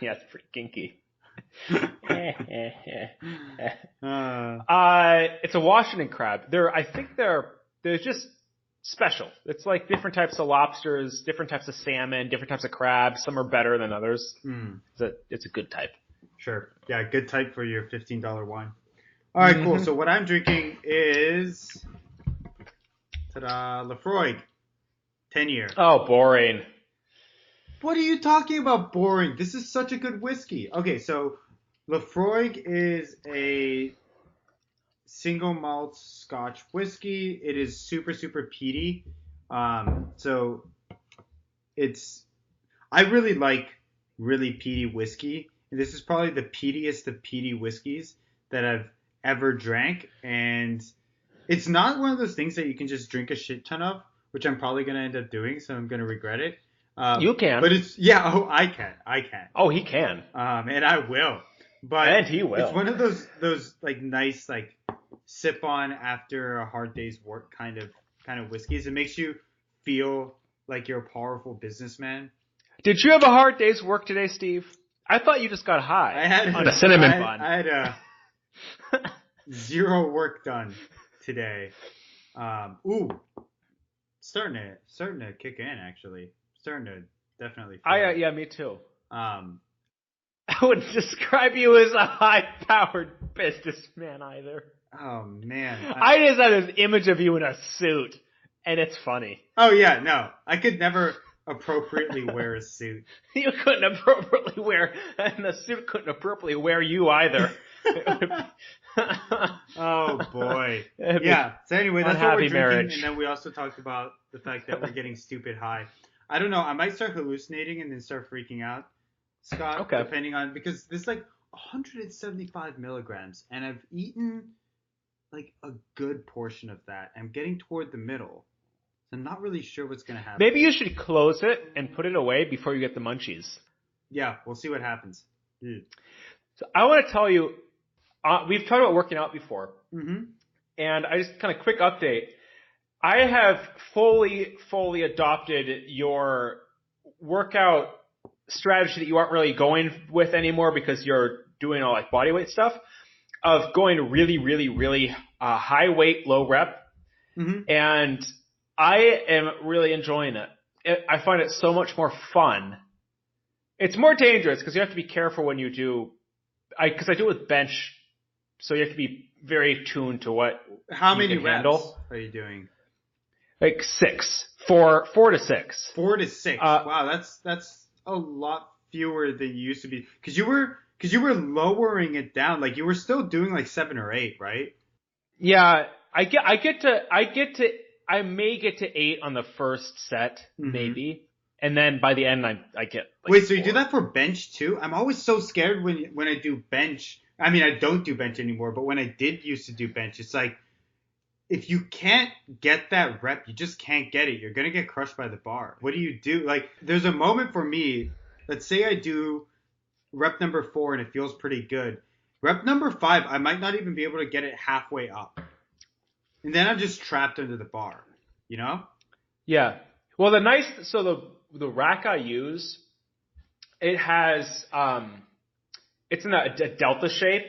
Yeah, it's pretty kinky. It's a Washington crab. I think they're just special. It's like different types of lobsters, different types of salmon, different types of crabs. Some are better than others. It's a good type. Sure. Yeah, good type for your $15 wine. All right, cool. So what I'm drinking is... Ta-da, Lafroig, 10-year. Oh, boring. What are you talking about boring? This is such a good whiskey. Okay, so Lafroig is a single malt Scotch whiskey. It is super, super peaty. So it's I really like really peaty whiskey. And this is probably the peatiest of peaty whiskeys that I've ever drank. And it's not one of those things that you can just drink a shit ton of, which I'm probably going to end up doing, so I'm going to regret it. You can. But I can. Oh, he can. And I will. But And he will. It's one of those like nice like sip on after a hard day's work kind of whiskeys. It makes you feel like you're a powerful businessman. Did you have a hard day's work today, Steve? I thought you just got high on a cinnamon bun. I had zero work done today. Starting to kick in actually. Starting to definitely feel yeah, me too. I wouldn't describe you as a high-powered businessman either. Oh man. I just have this image of you in a suit, and it's funny. Oh yeah, no. I could never appropriately wear a suit. You couldn't appropriately wear, and the suit couldn't appropriately wear you either. Oh boy. Yeah. So anyway, that's what we're drinking, marriage. And then we also talked about the fact that we're getting stupid high. I don't know. I might start hallucinating and then start freaking out, Scott. Okay. Depending on because this is like 175 milligrams, and I've eaten like a good portion of that. I'm getting toward the middle. So I'm not really sure what's going to happen. Maybe you should close it and put it away before you get the munchies. Yeah, we'll see what happens. So I want to tell you, we've talked about working out before. Mm-hmm. And I just kind of quick update. I have fully adopted your workout strategy that you aren't really going with anymore because you're doing all like body weight stuff of going really high weight, low rep. Mm-hmm. And I am really enjoying it. I find it so much more fun. It's more dangerous because you have to be careful when you do, because I do it with bench, so you have to be very tuned to what How many can reps handle. are you doing? Like 4 to 6. 4 to 6. Wow, that's a lot fewer than you used to be. Because you were lowering it down. Like you were still doing like 7 or 8, right? Yeah, I may get to 8 on the first set, maybe. And then by the end, I get like Wait, so 4. you do that for bench too? I'm always so scared when I do bench. I mean, I don't do bench anymore, but when I did used to do bench, it's like, if you can't get that rep, you just can't get it. You're going to get crushed by the bar. What do you do? Like, there's a moment for me, let's say I do rep number 4 and it feels pretty good. Rep number 5, I might not even be able to get it halfway up. And then I'm just trapped under the bar, you know? Yeah. Well, the rack I use, it has, it's in a delta shape,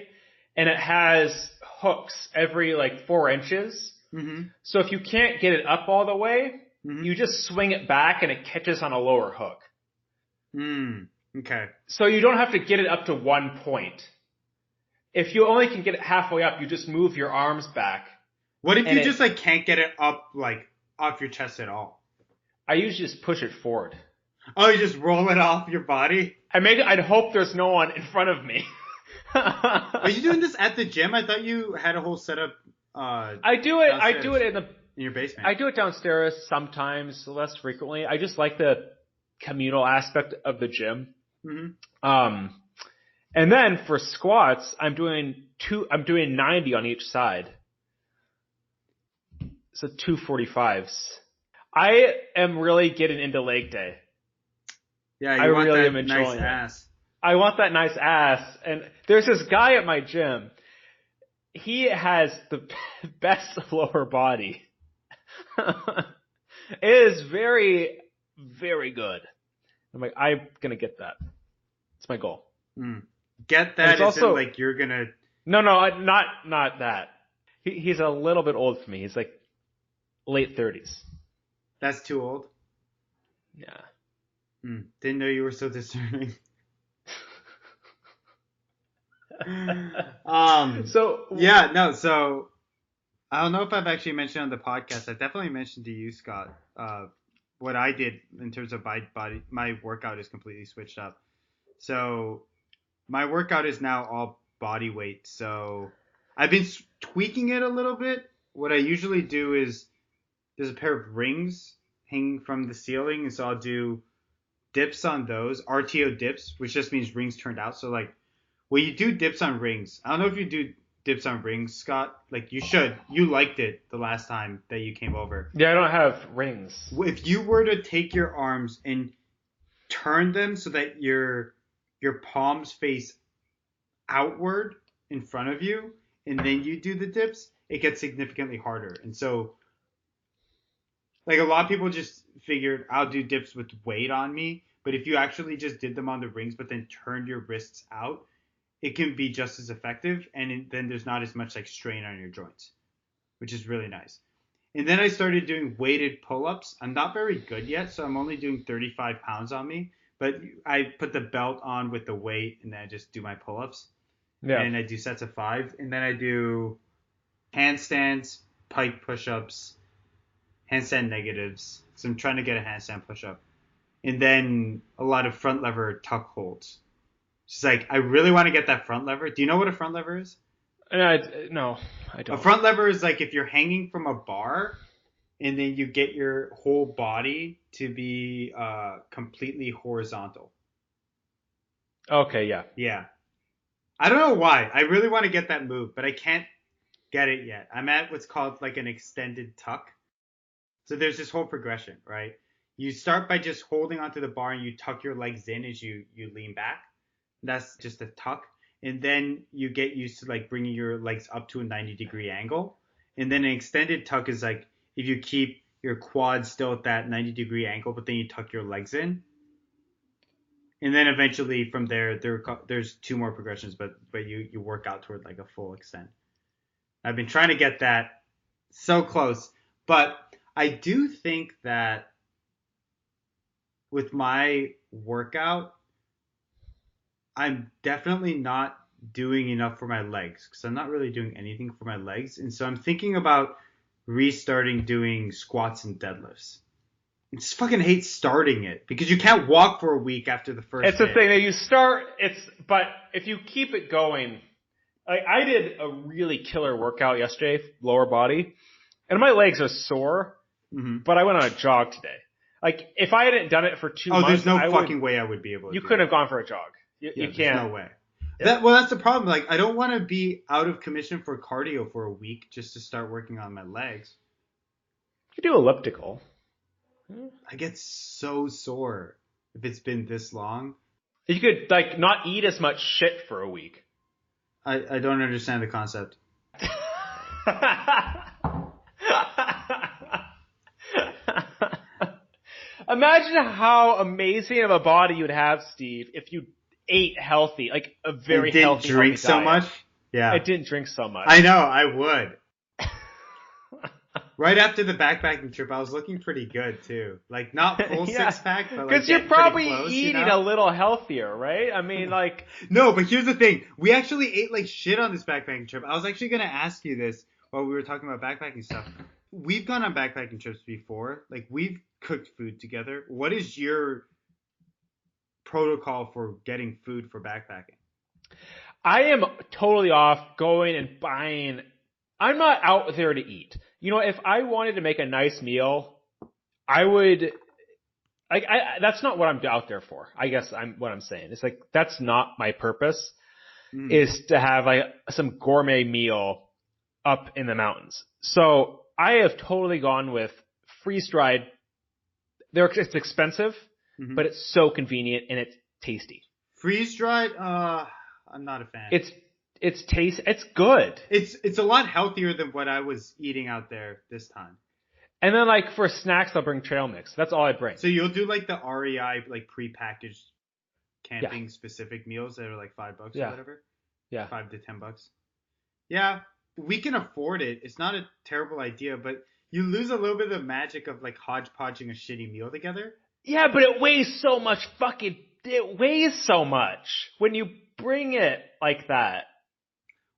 and it has hooks every like 4 inches. Mm-hmm. So if you can't get it up all the way, you just swing it back and it catches on a lower hook. Okay. So you don't have to get it up to one point. If you only can get it halfway up, you just move your arms back. What if you just like can't get it up like off your chest at all? I usually just push it forward. Oh, you just roll it off your body? I'd hope there's no one in front of me. Are you doing this at the gym? I thought you had a whole setup. I do it in your basement. I do it downstairs sometimes, less frequently. I just like the communal aspect of the gym. Mm-hmm. And then for squats, I'm doing 90 on each side. So 245s. I am really getting into leg day. Yeah, I want really that nice ass. I want that nice ass. And there's this guy at my gym. He has the best lower body. It is very, very good. I'm like, I'm going to get that. It's my goal. Get that also, like you're going to... No, not that. He's a little bit old for me. He's like late 30s. That's too old? Yeah. Didn't know you were so discerning. So I don't know if I've actually mentioned on the podcast. I definitely mentioned to you, Scott, what I did in terms of my body. My workout is completely switched up. So my workout is now all body weight. So I've been tweaking it a little bit. What I usually do is there's a pair of rings hanging from the ceiling, and so I'll do dips on those, RTO dips, which just means rings turned out. So like, well, you do dips on rings. I don't know if you do dips on rings, Scott. Like you should. You liked it the last time that you came over. Yeah, I don't have rings. If you were to take your arms and turn them so that your palms face outward in front of you, and then you do the dips, it gets significantly harder. And so, like a lot of people just figured I'll do dips with weight on me, but if you actually just did them on the rings, but then turned your wrists out, it can be just as effective, and then there's not as much like strain on your joints, which is really nice. And then I started doing weighted pull-ups. I'm not very good yet, so I'm only doing 35 pounds on me. But I put the belt on with the weight, and then I just do my pull-ups. Yeah. And I do sets of 5, and then I do handstands, pike push-ups, handstand negatives. So I'm trying to get a handstand push-up, and then a lot of front lever tuck holds. It's like I really want to get that front lever. Do you know what a front lever is? No, I don't. A front lever is like if you're hanging from a bar, and then you get your whole body to be completely horizontal. Okay, yeah. Yeah. I don't know why. I really want to get that move, but I can't get it yet. I'm at what's called like an extended tuck. So there's this whole progression, right? You start by just holding onto the bar and you tuck your legs in as you lean back. That's just a tuck. And then you get used to like bringing your legs up to a 90-degree angle. And then an extended tuck is like if you keep your quads still at that 90-degree angle, but then you tuck your legs in. And then eventually from there's 2 more progressions, but you work out toward like a full extent. I've been trying to get that so close, but I do think that with my workout, I'm definitely not doing enough for my legs because I'm not really doing anything for my legs. And so I'm thinking about restarting doing squats and deadlifts. I just fucking hate starting it because you can't walk for a week after the first It's the day. thing that you start, but if you keep it going, like I did a really killer workout yesterday, lower body, and my legs are sore, but I went on a jog today. Like if I hadn't done it for 2 months, there's no fucking way I would be able to. You couldn't have gone for a jog. You can't. There's no way. Yeah. That's the problem. Like I don't want to be out of commission for cardio for a week just to start working on my legs. You could do elliptical. I get so sore if it's been this long. You could like not eat as much shit for a week. I don't understand the concept. Imagine how amazing of a body you'd have, Steve, if you ate healthy, like a very healthy. Didn't drink so much. Yeah, I didn't drink so much. I know, I would. Right after the backpacking trip, I was looking pretty good too. Like not full 6-pack, but like because you're probably close, eating a little healthier, right? I mean, like no, but here's the thing: we actually ate like shit on this backpacking trip. I was actually gonna ask you this while we were talking about backpacking stuff. We've gone on backpacking trips before. Like we've cooked food together. What is your protocol for getting food for backpacking? I am totally off going and buying. I'm not out there to eat. You know, if I wanted to make a nice meal, I would. That's not what I'm out there for. I guess what I'm saying. It's like that's not my purpose. Is to have like some gourmet meal up in the mountains. So I have totally gone with freeze-dried. It's expensive, but it's so convenient and it's tasty. Freeze-dried? I'm not a fan. It's good. It's a lot healthier than what I was eating out there this time. And then like for snacks, I'll bring trail mix. That's all I bring. So you'll do like the REI like prepackaged camping specific meals that are like $5 or whatever. Yeah. $5 to $10. Yeah, we can afford it. It's not a terrible idea, but you lose a little bit of the magic of like hodgepodging a shitty meal together. Yeah, but it weighs so much it weighs so much when you bring it like that.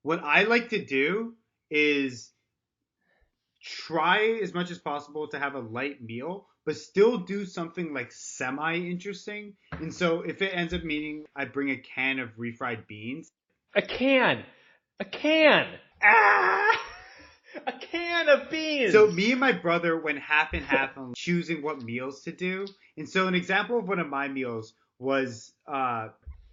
What I like to do is try as much as possible to have a light meal, but still do something like semi-interesting. And so if it ends up meaning I bring a can of refried beans. A can. A can. Ah! A can of beans. So me and my brother went half and half on choosing what meals to do. And so an example of one of my meals was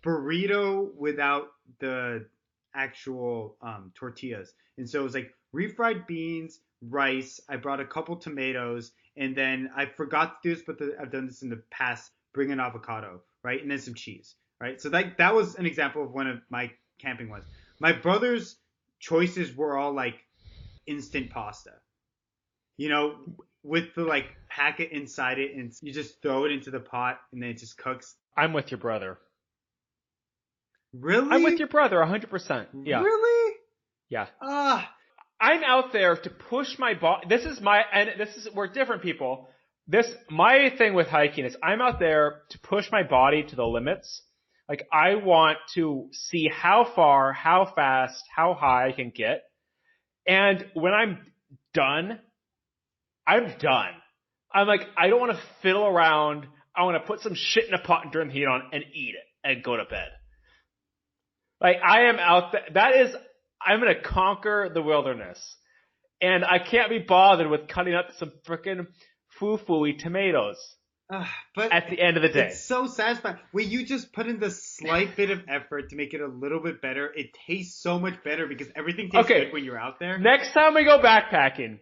burrito without the actual tortillas. And so it was like refried beans, rice. I brought a couple tomatoes, and then I forgot to do this, but I've done this in the past. Bring an avocado, right, and then some cheese, right. So that was an example of one of my camping ones. My brother's choices were all like instant pasta, you know, with the like packet inside it, and you just throw it into the pot, and then it just cooks. I'm with your brother. Really? I'm with your brother 100%. Yeah. Really? Yeah. I'm out there to push my body. We're different people. My thing with hiking is I'm out there to push my body to the limits. Like I want to see how far, how fast, how high I can get. And when I'm done, I'm done. I'm like, I don't want to fiddle around. I want to put some shit in a pot and turn the heat on and eat it and go to bed. Like I am out there. I'm going to conquer the wilderness. And I can't be bothered with cutting up some frickin' foo-foo-y tomatoes. But at the end of the day. It's so satisfying. When you just put in the slight bit of effort to make it a little bit better, it tastes so much better because everything tastes good when you're out there. Next time we go backpacking,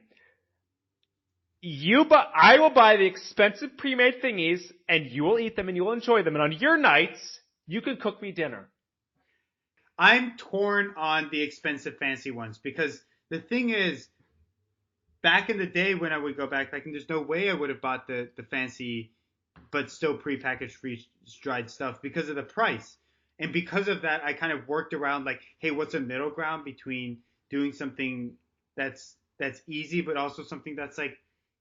I will buy the expensive pre-made thingies and you will eat them and you will enjoy them. And on your nights, you can cook me dinner. I'm torn on the expensive fancy ones because the thing is, back in the day when I would go backpacking, there's no way I would have bought the fancy but still prepackaged freeze-dried stuff because of the price. And because of that, I kind of worked around like, hey, what's a middle ground between doing something that's easy but also something that's like,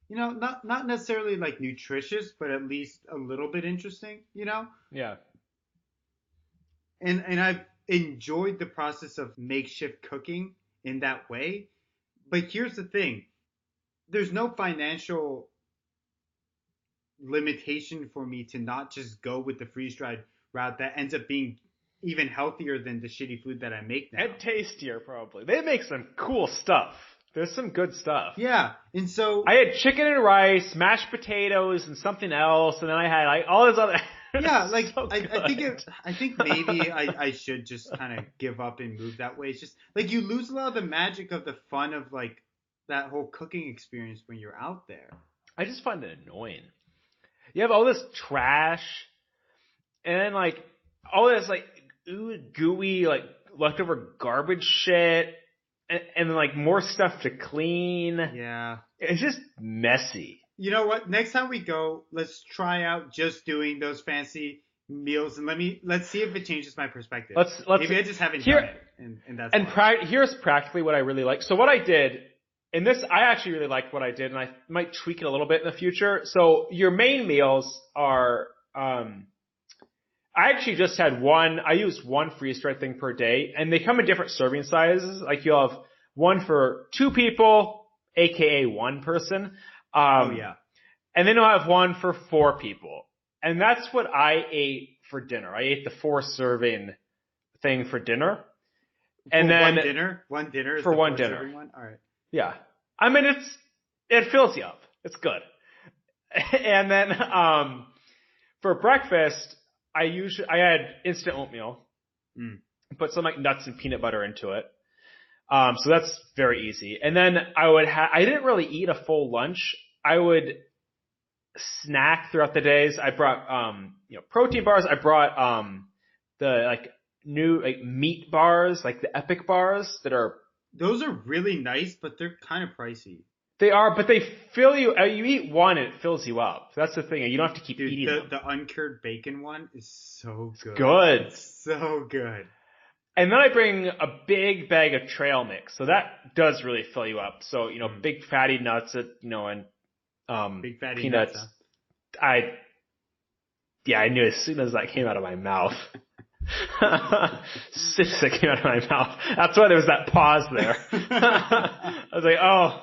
you know, not necessarily like nutritious, but at least a little bit interesting, you know? Yeah. And I've enjoyed the process of makeshift cooking in that way. But here's the thing. There's no financial limitation for me to not just go with the freeze-dried route that ends up being even healthier than the shitty food that I make now. And tastier, probably. They make some cool stuff. There's some good stuff. Yeah, and so I had chicken and rice, mashed potatoes, and something else, and then I had like all this other. Yeah, like so I think maybe I should just kind of give up and move that way. It's just like you lose a lot of the magic of the fun of like that whole cooking experience when you're out there. I just find it annoying. You have all this trash, and then like all this like gooey like leftover garbage shit. And then like more stuff to clean. Yeah. It's just messy. You know what? Next time we go, let's try out just doing those fancy meals and let's see if it changes my perspective. Maybe I just haven't done it. And that's here's practically what I really like. So what I did, and this I actually really liked what I did, and I might tweak it a little bit in the future. So your main meals are I actually just had I used one freeze-dried thing per day, and they come in different serving sizes. Like you'll have one for 2 people, aka 1 person. And then you'll have one for 4 people. And that's what I ate for dinner. I ate the 4-serving thing for dinner. And then one dinner for one dinner. One? All right. Yeah. I mean, it fills you up. It's good. And then, for breakfast, I had instant oatmeal, put some like nuts and peanut butter into it. So that's very easy. And then I didn't really eat a full lunch. I would snack throughout the days. I brought, protein bars. I brought, the like new like meat bars, like the Epic bars those are really nice, but they're kind of pricey. They are, but they fill you. You eat one, and it fills you up. That's the thing. You don't have to keep eating them. The uncured bacon one is so good. It's good. It's so good. And then I bring a big bag of trail mix, so that does really fill you up. So big fatty nuts, and big fatty peanuts. Nuts, huh? I knew as soon as that came out of my mouth. As that came out of my mouth. That's why there was that pause there. I was like, oh.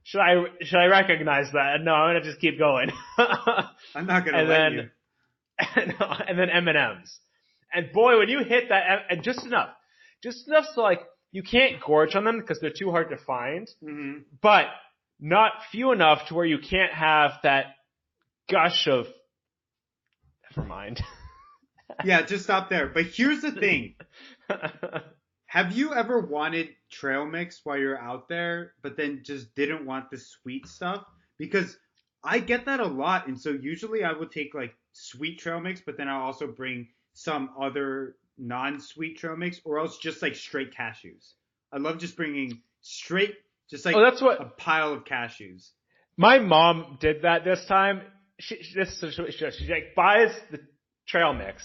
Should I recognize that? No, I'm gonna just keep going. I'm not gonna let you. And then M&Ms. And boy, when you hit that, and just enough so like you can't gorge on them because they're too hard to find, but not few enough to where you can't have that gush of. Never mind. Yeah, just stop there. But here's the thing. Have you ever wanted trail mix while you're out there, but then just didn't want the sweet stuff? Because I get that a lot, and so usually I would take like sweet trail mix, but then I'll also bring some other non-sweet trail mix, or else just like straight cashews. I love just bringing straight, just like a pile of cashews. My mom did that this time. She like buys the trail mix,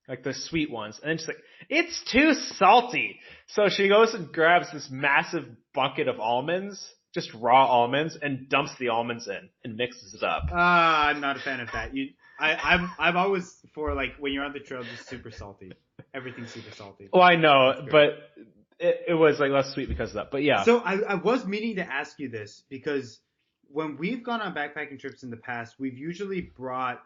like the sweet ones, and then she's like, it's too salty. So she goes and grabs this massive bucket of almonds, just raw almonds, and dumps the almonds in and mixes it up. I'm not a fan of that. I'm always for like when you're on the trail, just super salty. Everything's super salty. Well, I know, but it was like less sweet because of that. But yeah. So I was meaning to ask you this because when we've gone on backpacking trips in the past, we've usually brought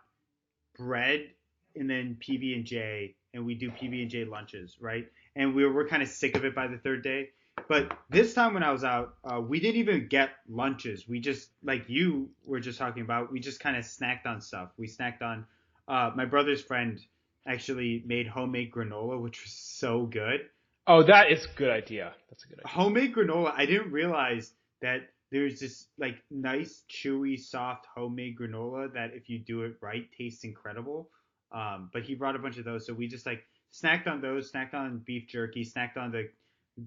bread and then PB&J, and we do PB&J lunches, right? And we're kind of sick of it by the third day. But this time when I was out, we didn't even get lunches. We just, like you were just talking about, we just kind of snacked on stuff. We snacked on, my brother's friend actually made homemade granola, which was so good. Oh, that is a good idea. That's a good idea. Homemade granola. I didn't realize that there's this like nice, chewy, soft homemade granola that if you do it right, tastes incredible. But he brought a bunch of those. So we just like snacked on those, snacked on beef jerky, snacked on the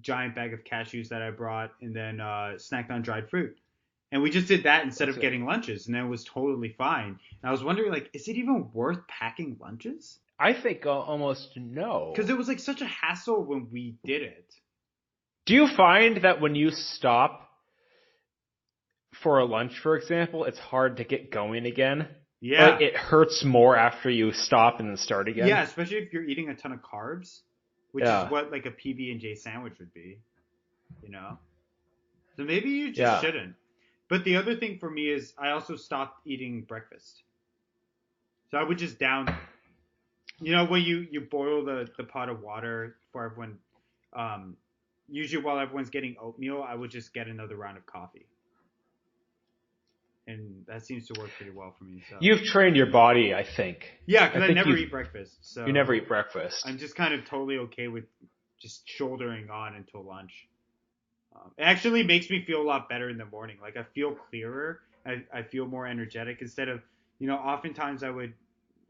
giant bag of cashews that I brought, and then snacked on dried fruit. And we just did that instead of getting lunches, and then it was totally fine. And I was wondering, like, is it even worth packing lunches? I think almost no. Because it was like such a hassle when we did it. Do you find that when you stop for a lunch, for example, it's hard to get going again? Yeah. Like it hurts more after you stop and then start again? Yeah, especially if you're eating a ton of carbs, which is what like a PB&J sandwich would be, you know? So maybe you just shouldn't. But the other thing for me is I also stopped eating breakfast. So I would just down, you know, when you boil the pot of water for everyone, usually while everyone's getting oatmeal, I would just get another round of coffee. And that seems to work pretty well for me. So. You've trained your body, I think. Yeah, because I never eat breakfast. So you never eat breakfast. I'm just kind of totally okay with just shouldering on until lunch. It actually makes me feel a lot better in the morning. Like I feel clearer. I feel more energetic instead of, you know, oftentimes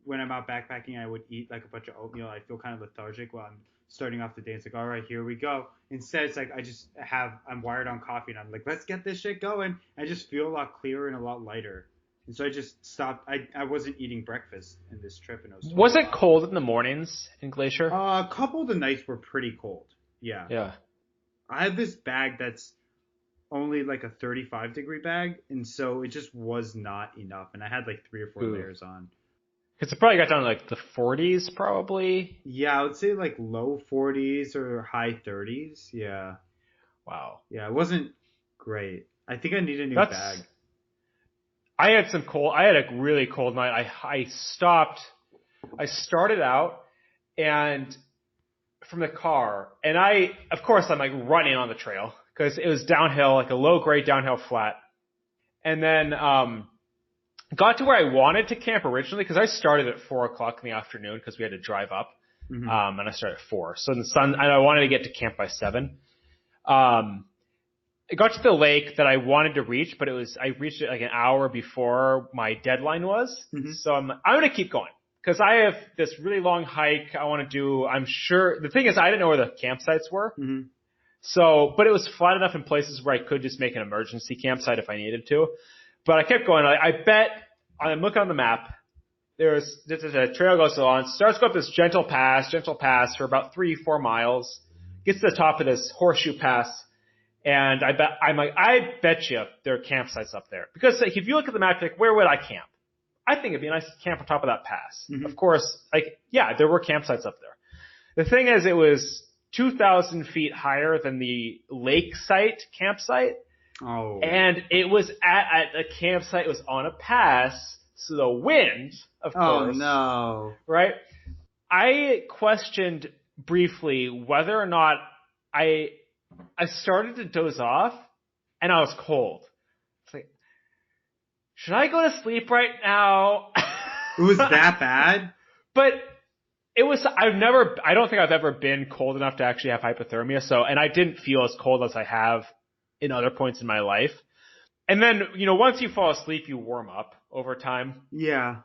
when I'm out backpacking, I would eat like a bunch of oatmeal. I feel kind of lethargic while I'm starting off the day. It's like, all right, here we go. Instead, it's like I'm wired on coffee and I'm like, let's get this shit going. I just feel a lot clearer and a lot lighter. And so I just stopped. I wasn't eating breakfast in this trip. And was it cold in the mornings in Glacier? A couple of the nights were pretty cold. Yeah. Yeah. I have this bag that's only like a 35-degree bag. And so it just was not enough. And I had like 3 or 4 layers on. Because it probably got down to like the 40s, probably. Yeah, I would say like low 40s or high 30s. Yeah. Wow. Yeah, it wasn't great. I think I need a new bag. I had a really cold night. I started out and from the car, and of course I'm like running on the trail because it was downhill, like a low grade downhill flat. And then, got to where I wanted to camp originally because I started at 4:00 in the afternoon because we had to drive up, and I started at 4. So in the sun, and I wanted to get to camp by 7. I got to the lake that I wanted to reach, but I reached it like an hour before my deadline was. So I'm going to keep going because I have this really long hike I want to do. I'm sure the thing is I didn't know where the campsites were. So, but it was flat enough in places where I could just make an emergency campsite if I needed to. But I kept going. I bet I'm looking on the map. There's a trail goes on, starts to go up this gentle pass for about 3-4 miles, gets to the top of this horseshoe pass, and I bet you there are campsites up there. Because like, if you look at the map, like, where would I camp? I think it'd be nice to camp on top of that pass. Of course, like, yeah, there were campsites up there. The thing is, it was 2,000 feet higher than the lake site campsite. Oh. And it was at a campsite. It was on a pass, so the wind, of course. Oh no. Right? I questioned briefly whether or not I started to doze off, and I was cold. It's like, should I go to sleep right now? It was that bad? But it was, I don't think I've ever been cold enough to actually have hypothermia, and I didn't feel as cold as I have in other points in my life. And then, once you fall asleep, you warm up over time. Yeah.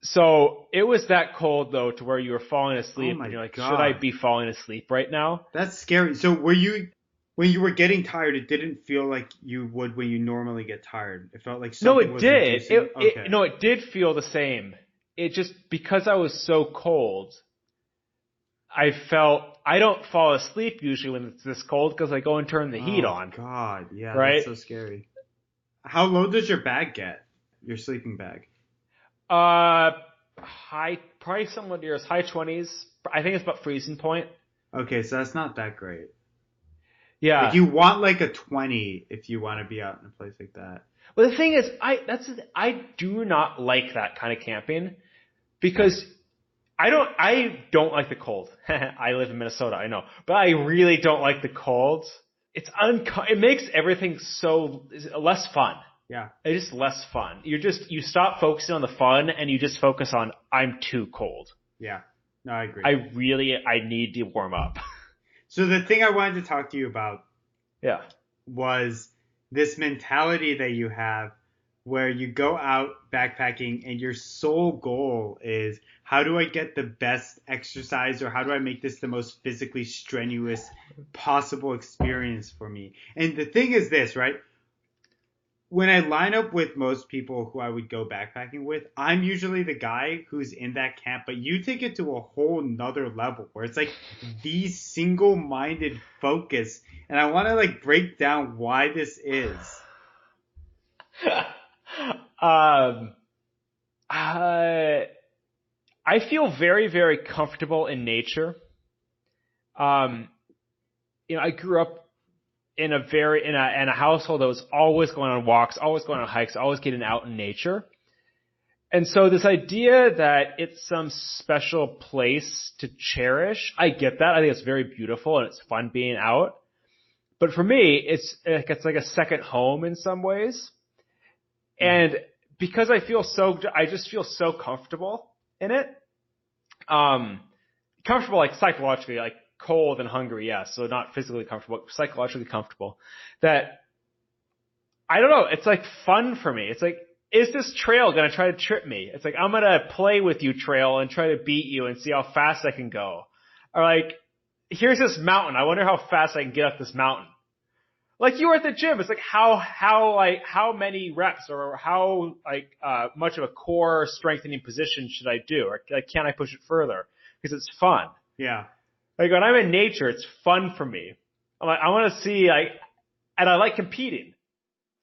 So it was that cold though, to where you were falling asleep, and you're like, God. should I be falling asleep right now? That's scary. So when you were getting tired, it didn't feel like you would when you normally get tired. It felt like something was inducing. No, it did. It did feel the same. It just, because I was so cold, I don't fall asleep usually when it's this cold because I go and turn the heat on. Oh God, yeah, right? That's so scary. How low does your bag get? Your sleeping bag? Probably somewhere near high 20s. I think it's about freezing point. Okay, so that's not that great. Yeah. Like you want like a 20 if you want to be out in a place like that. Well, the thing is, I do not like that kind of camping because I don't like the cold. I live in Minnesota, I know, but I really don't like the cold. It makes everything so less fun. Yeah. It's just less fun. You stop focusing on the fun and you just focus on, I'm too cold. Yeah. No, I agree. I need to warm up. So the thing I wanted to talk to you about was this mentality that you have where you go out backpacking and your sole goal is, how do I get the best exercise, or how do I make this the most physically strenuous possible experience for me? And the thing is this, right? When I line up with most people who I would go backpacking with, I'm usually the guy who's in that camp, but you take it to a whole nother level where it's like the single-minded focus. And I want to like break down why this is. I feel very, very comfortable in nature. I grew up in a household that was always going on walks, always going on hikes, always getting out in nature. And so this idea that it's some special place to cherish, I get that. I think it's very beautiful and it's fun being out. But for me, it's like a second home in some ways. And because I just feel so comfortable in it. Comfortable like psychologically, like cold and hungry, yes. So not physically comfortable, but psychologically comfortable. That, I don't know, it's like fun for me. It's like, is this trail going to try to trip me? It's like, I'm going to play with you, trail, and try to beat you and see how fast I can go. Or like, here's this mountain. I wonder how fast I can get up this mountain. Like you were at the gym. It's like, how many reps or how much of a core strengthening position should I do? Or like, can I push it further? Because it's fun. Yeah. Like when I'm in nature, it's fun for me. I'm like, I want to see and I like competing.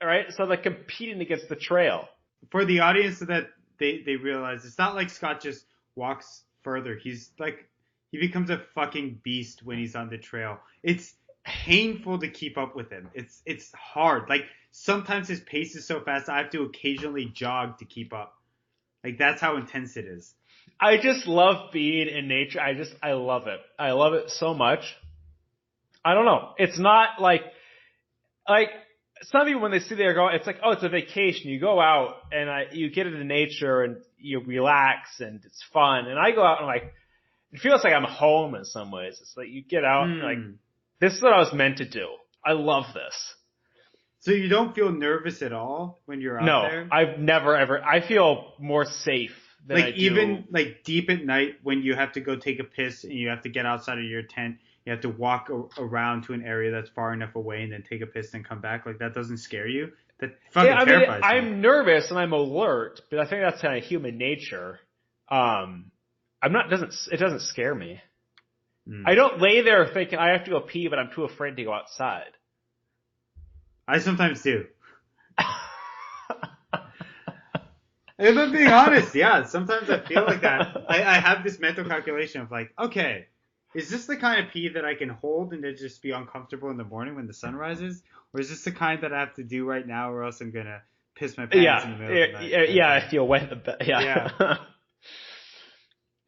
All right. So like competing against the trail. For the audience, so that they realize it's not like Scott just walks further. He's like, he becomes a fucking beast when he's on the trail. It's painful to keep up with him. It's hard. Like sometimes his pace is so fast I have to occasionally jog to keep up. Like that's how intense it is. I just love being in nature. I love it. I love it so much. I don't know. It's not like some people when they see there go, it's like, oh, it's a vacation. You go out and you get into nature and you relax and it's fun. And I go out and like, it feels like I'm home in some ways. It's like you get out and like, this is what I was meant to do. I love this. So you don't feel nervous at all when you're out there? No, I've never ever. I feel more safe than I do. Even like deep at night when you have to go take a piss and you have to get outside of your tent, you have to walk around to an area that's far enough away and then take a piss and come back. Like that doesn't scare you? That fucking terrifies me. I'm nervous and I'm alert, but I think that's kind of human nature. It doesn't scare me. I don't lay there thinking I have to go pee, but I'm too afraid to go outside. I sometimes do. If I'm being honest, yeah, sometimes I feel like that. I have this mental calculation of like, okay, is this the kind of pee that I can hold and then just be uncomfortable in the morning when the sun rises? Or is this the kind that I have to do right now or else I'm going to piss my pants in the middle of the night? Yeah, if you wet the bed. Yeah. Yeah.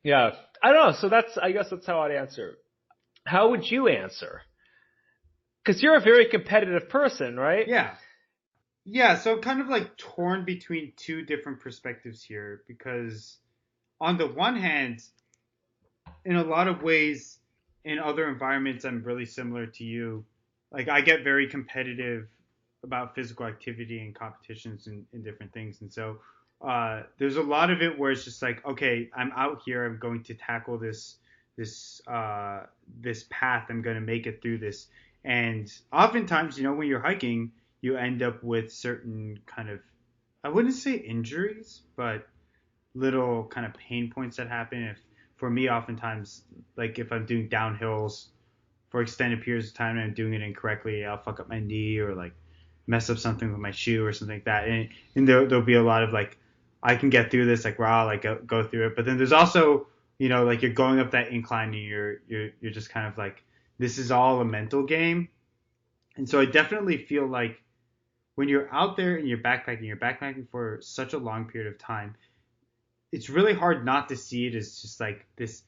Yeah. I don't know. So I guess that's how I'd answer. How would you answer? Because you're a very competitive person, right? Yeah. Yeah, so kind of like torn between two different perspectives here because on the one hand, in a lot of ways, in other environments, I'm really similar to you. Like I get very competitive about physical activity and competitions and different things, and so there's a lot of it where it's just like, okay, I'm out here, I'm going to tackle this path, I'm going to make it through this, and oftentimes, when you're hiking, you end up with certain kind of, I wouldn't say injuries, but little kind of pain points that happen. If for me, oftentimes, like if I'm doing downhills for extended periods of time and I'm doing it incorrectly, I'll fuck up my knee or like mess up something with my shoe or something like that. And there'll be a lot of like, I can get through this, like raw, like go through it. But then there's also, like you're going up that incline and you're just kind of like, this is all a mental game. And so I definitely feel like when you're out there and you're backpacking for such a long period of time, it's really hard not to see it as just like this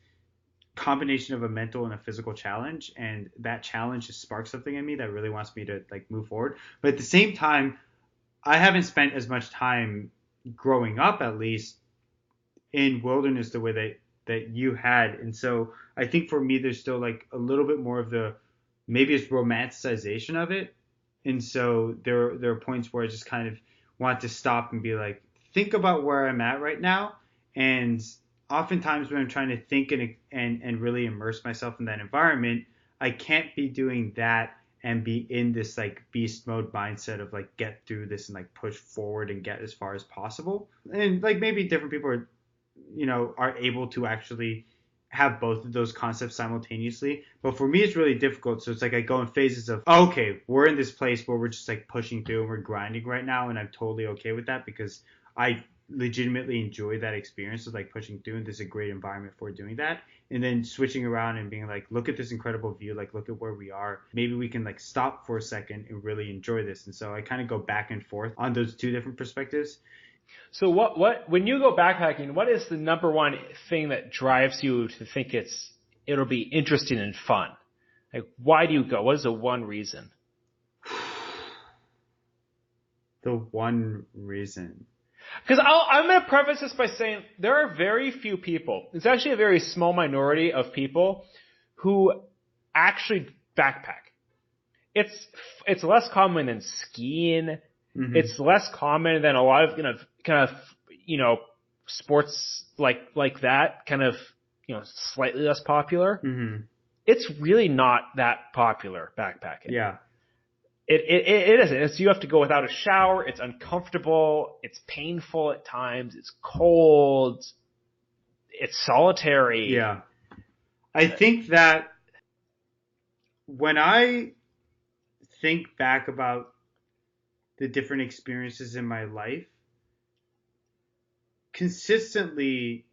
combination of a mental and a physical challenge, and that challenge just sparks something in me that really wants me to like move forward. But at the same time, I haven't spent as much time growing up, at least, in wilderness the way that you had, and so I think for me there's still like a little bit more of the, maybe it's romanticization of it, and so there are points where I just kind of want to stop and be like, think about where I'm at right now, and oftentimes when I'm trying to think and really immerse myself in that environment, I can't be doing that and be in this like beast mode mindset of like get through this and like push forward and get as far as possible. And like maybe different people are able to actually have both of those concepts simultaneously. But for me, it's really difficult. So it's like I go in phases of, okay, we're in this place where we're just like pushing through and we're grinding right now. And I'm totally okay with that because I legitimately enjoy that experience of like pushing through, and there's a great environment for doing that. And then switching around and being like, look at this incredible view, like look at where we are, maybe we can like stop for a second and really enjoy this. And so I kind of go back and forth on those two different perspectives. So when you go backpacking, what is the number one thing that drives you to think it'll be interesting and fun? Like, why do you go? What is the one reason? The one reason. Because I'm going to preface this by saying there are very few people. It's actually a very small minority of people who actually backpack. It's less common than skiing. Mm-hmm. It's less common than a lot of kind of sports like that, kind of slightly less popular. Mm-hmm. It's really not that popular backpacking. Yeah. It isn't. You have to go without a shower. It's uncomfortable. It's painful at times. It's cold. It's solitary. Yeah. I think that when I think back about the different experiences in my life, consistently,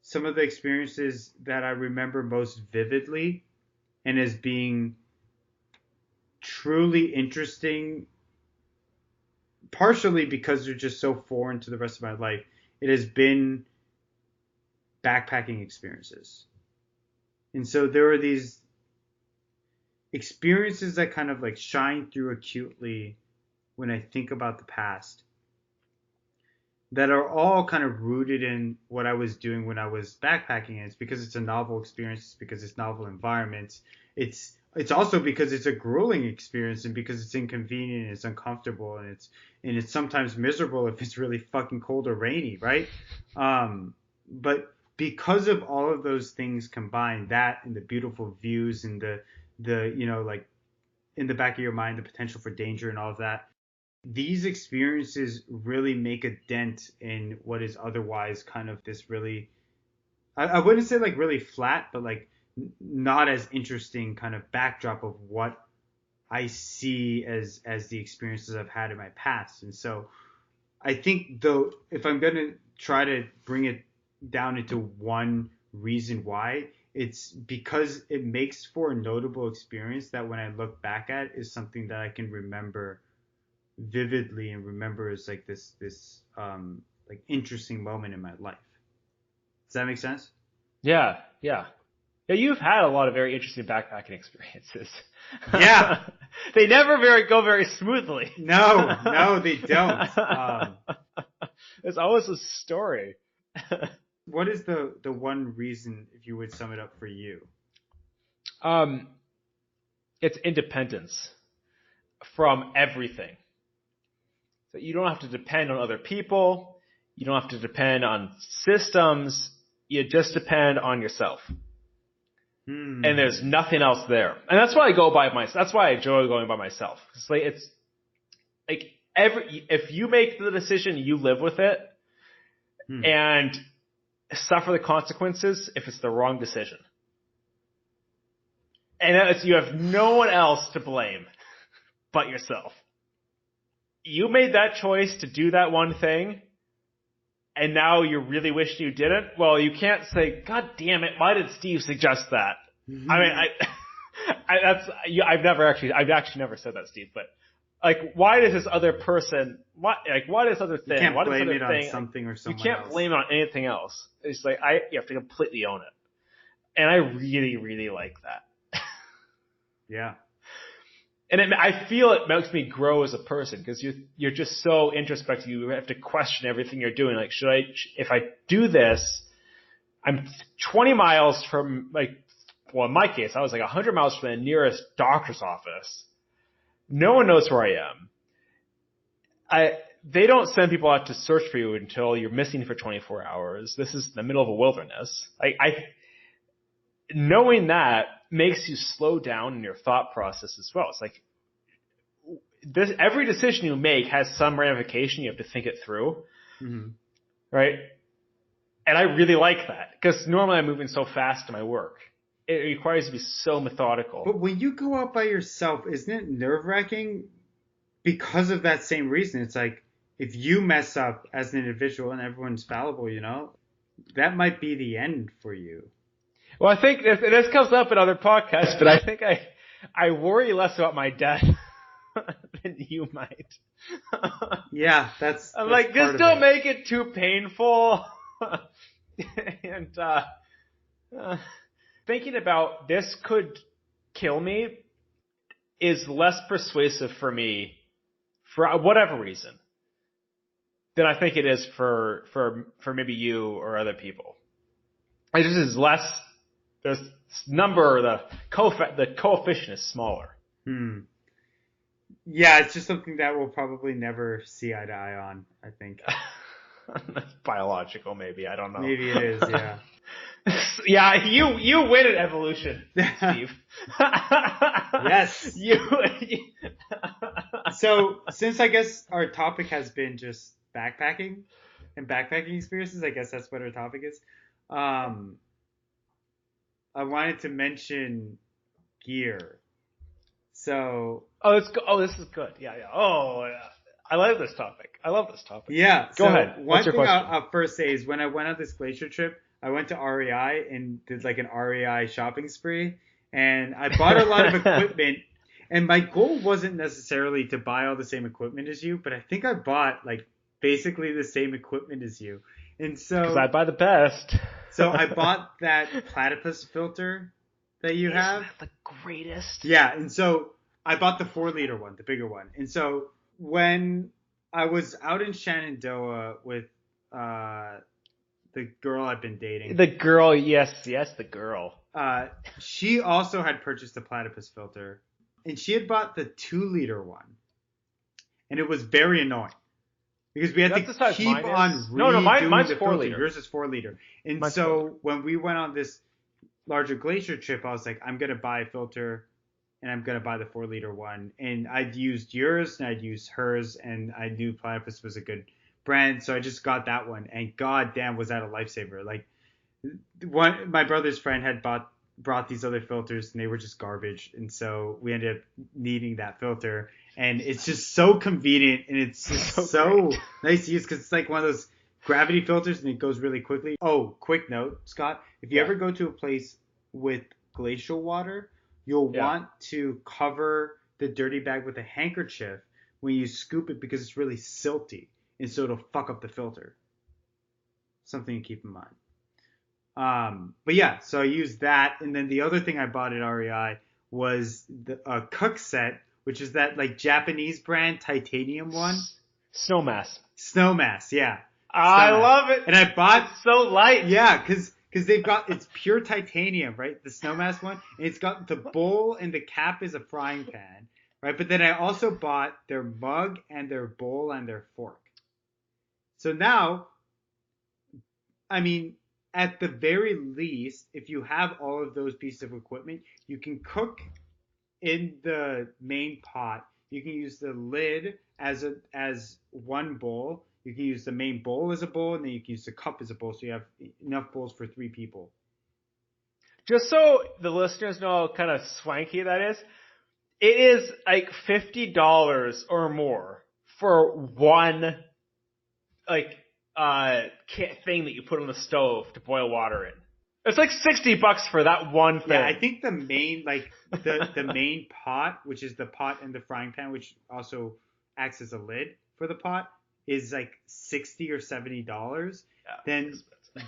some of the experiences that I remember most vividly and as being truly interesting, partially because they're just so foreign to the rest of my life, it has been backpacking experiences. And so there are these experiences that kind of like shine through acutely when I think about the past, that are all kind of rooted in what I was doing when I was backpacking. And it's because it's a novel experience, it's because it's novel environments. It's also because it's a grueling experience, and because it's inconvenient and it's uncomfortable, and it's sometimes miserable if it's really fucking cold or rainy, right? But because of all of those things combined, that and the beautiful views and the like in the back of your mind, the potential for danger and all of that, these experiences really make a dent in what is otherwise kind of this really, I wouldn't say like really flat, but like not as interesting kind of backdrop of what I see as the experiences I've had in my past. And so I think, though, if I'm going to try to bring it down into one reason why, it's because it makes for a notable experience that when I look back at is something that I can remember vividly and remember as like this like interesting moment in my life. Does that make sense? Yeah, yeah. Yeah, you've had a lot of very interesting backpacking experiences. Yeah. They never go very smoothly. No, they don't. There's always a story. What is the one reason, if you would sum it up for you? It's independence from everything. So you don't have to depend on other people. You don't have to depend on systems. You just depend on yourself. And there's nothing else there. And that's why I go by myself. That's why I enjoy going by myself. It's like if you make the decision, you live with it and suffer the consequences if it's the wrong decision. And you have no one else to blame but yourself. You made that choice to do that one thing, and now you're really wishing you didn't. Well, you can't say, "God damn it! Why did Steve suggest that?" I mean, I've actually never said that, Steve. But like, why does this other person? Why does this other thing? You can't why does blame this it other on thing, something or someone else. You can't blame it on anything else. It's like you have to completely own it, and I really, really like that. Yeah. And I feel it makes me grow as a person because you're just so introspective. You have to question everything you're doing. Like, if I do this, I'm 20 miles from in my case, I was like 100 miles from the nearest doctor's office. No one knows where I am. They don't send people out to search for you until you're missing for 24 hours. This is the middle of a wilderness. Knowing that makes you slow down in your thought process as well. It's like every decision you make has some ramification. You have to think it through, right? And I really like that because normally I'm moving so fast to my work. It requires you to be so methodical. But when you go out by yourself, isn't it nerve-wracking because of that same reason? It's like if you mess up as an individual and everyone's fallible, that might be the end for you. Well, I think this comes up in other podcasts, but I think I worry less about my death than you might. Yeah, that's like, just don't make it too painful. And thinking about this could kill me is less persuasive for me for whatever reason than I think it is for maybe you or other people. It just is less. The coefficient is smaller. Yeah, it's just something that we'll probably never see eye to eye on, I think. Biological, maybe. I don't know. Maybe it is, yeah. Yeah, you win at evolution, Steve. Yes. So, since I guess our topic has been just backpacking and backpacking experiences, I guess that's what our topic is. I wanted to mention gear. So. This is good. Yeah. Oh, yeah. I love this topic. Yeah. Go ahead. What's your question? I'll first say is when I went on this Glacier trip, I went to REI and did like an REI shopping spree, and I bought a lot of equipment. And my goal wasn't necessarily to buy all the same equipment as you, but I think I bought like basically the same equipment as you. And so. Because I buy the best. So I bought that platypus filter that you have. Isn't that the greatest? Yeah, and so I bought the 4-liter one, the bigger one. And so when I was out in Shenandoah with the girl I've been dating. The girl, yes, the girl. She also had purchased a platypus filter, and she had bought the 2-liter one. And it was very annoying. Because we had to keep on redoing mine's the 4-liter. filter. Yours is 4-liter. And mine's so when we went on this larger Glacier trip, I was like, I'm going to buy a filter and I'm going to buy the 4-liter one. And I'd used yours and I'd used hers, and I knew Platypus was a good brand. So I just got that one. And god damn, was that a lifesaver. Like, my brother's friend had brought these other filters and they were just garbage. And so we ended up needing that filter. And it's just so convenient, and it's just so nice to use because it's like one of those gravity filters and it goes really quickly. Oh, quick note, Scott. If you ever go to a place with glacial water, you'll Yeah. want to cover the dirty bag with a handkerchief when you scoop it because it's really silty, and so it'll fuck up the filter. Something to keep in mind. But yeah, so I used that, and then the other thing I bought at REI was a cook set, which is that like Japanese brand titanium one. Snowmass. Snowmass, yeah. I Snowmass. love it. And I bought, it's so light. yeah, because they've got, it's pure titanium, right? The Snowmass one, and it's got the bowl and the cap is a frying pan, right? But then I also bought their mug and their bowl and their fork. So now, I mean, at the very least, if you have all of those pieces of equipment, you can cook in the main pot. You can use the lid as one bowl. You can use the main bowl as a bowl, and then you can use the cup as a bowl, so you have enough bowls for 3 people. Just so the listeners know how kind of swanky that is, it is like $50 or more for one like thing that you put on the stove to boil water in. It's like $60 for that one thing. Yeah, I think the main the main pot, which is the pot and the frying pan, which also acts as a lid for the pot, is like $60 or $70. Yeah, then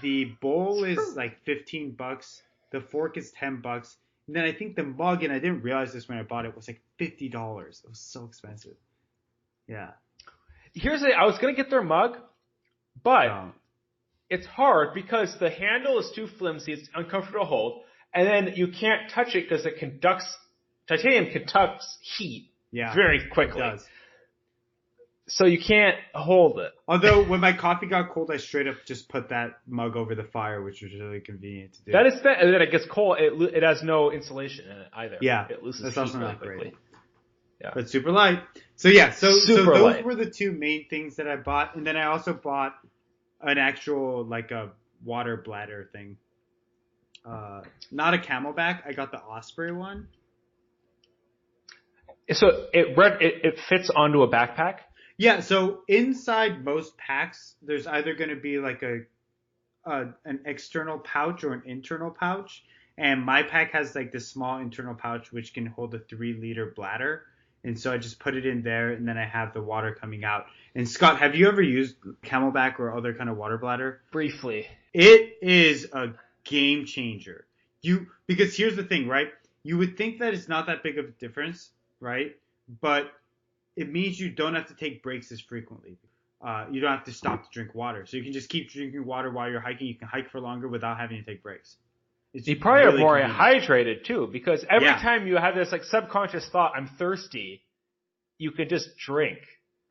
the bowl is like $15. The fork is $10. And then I think the mug, and I didn't realize this when I bought it, was like $50. It was so expensive. Yeah. I was gonna get their mug, but it's hard because the handle is too flimsy, it's uncomfortable to hold, and then you can't touch it because titanium conducts heat very quickly. It does. So you can't hold it. Although when my coffee got cold, I straight up just put that mug over the fire, which was really convenient to do. That is, and then it gets cold. It has no insulation in it either. Yeah, it loses that's heat also really not quickly. great. Yeah, but super light. So yeah, so those light. were the two main things that I bought, and then I also bought an actual like a water bladder thing. Not a Camelback. I got the Osprey one. So it fits onto a backpack. Yeah, so inside most packs, there's either going to be like an external pouch or an internal pouch. And my pack has like this small internal pouch which can hold a 3-liter bladder. And so I just put it in there, and then I have the water coming out. And Scott, have you ever used Camelback or other kind of water bladder? Briefly. It is a game changer. Because here's the thing, right? You would think that it's not that big of a difference, right? But it means you don't have to take breaks as frequently. You don't have to stop to drink water. So you can just keep drinking water while you're hiking. You can hike for longer without having to take breaks. You probably really are more hydrated too, because every time you have this like subconscious thought, I'm thirsty, you could just drink.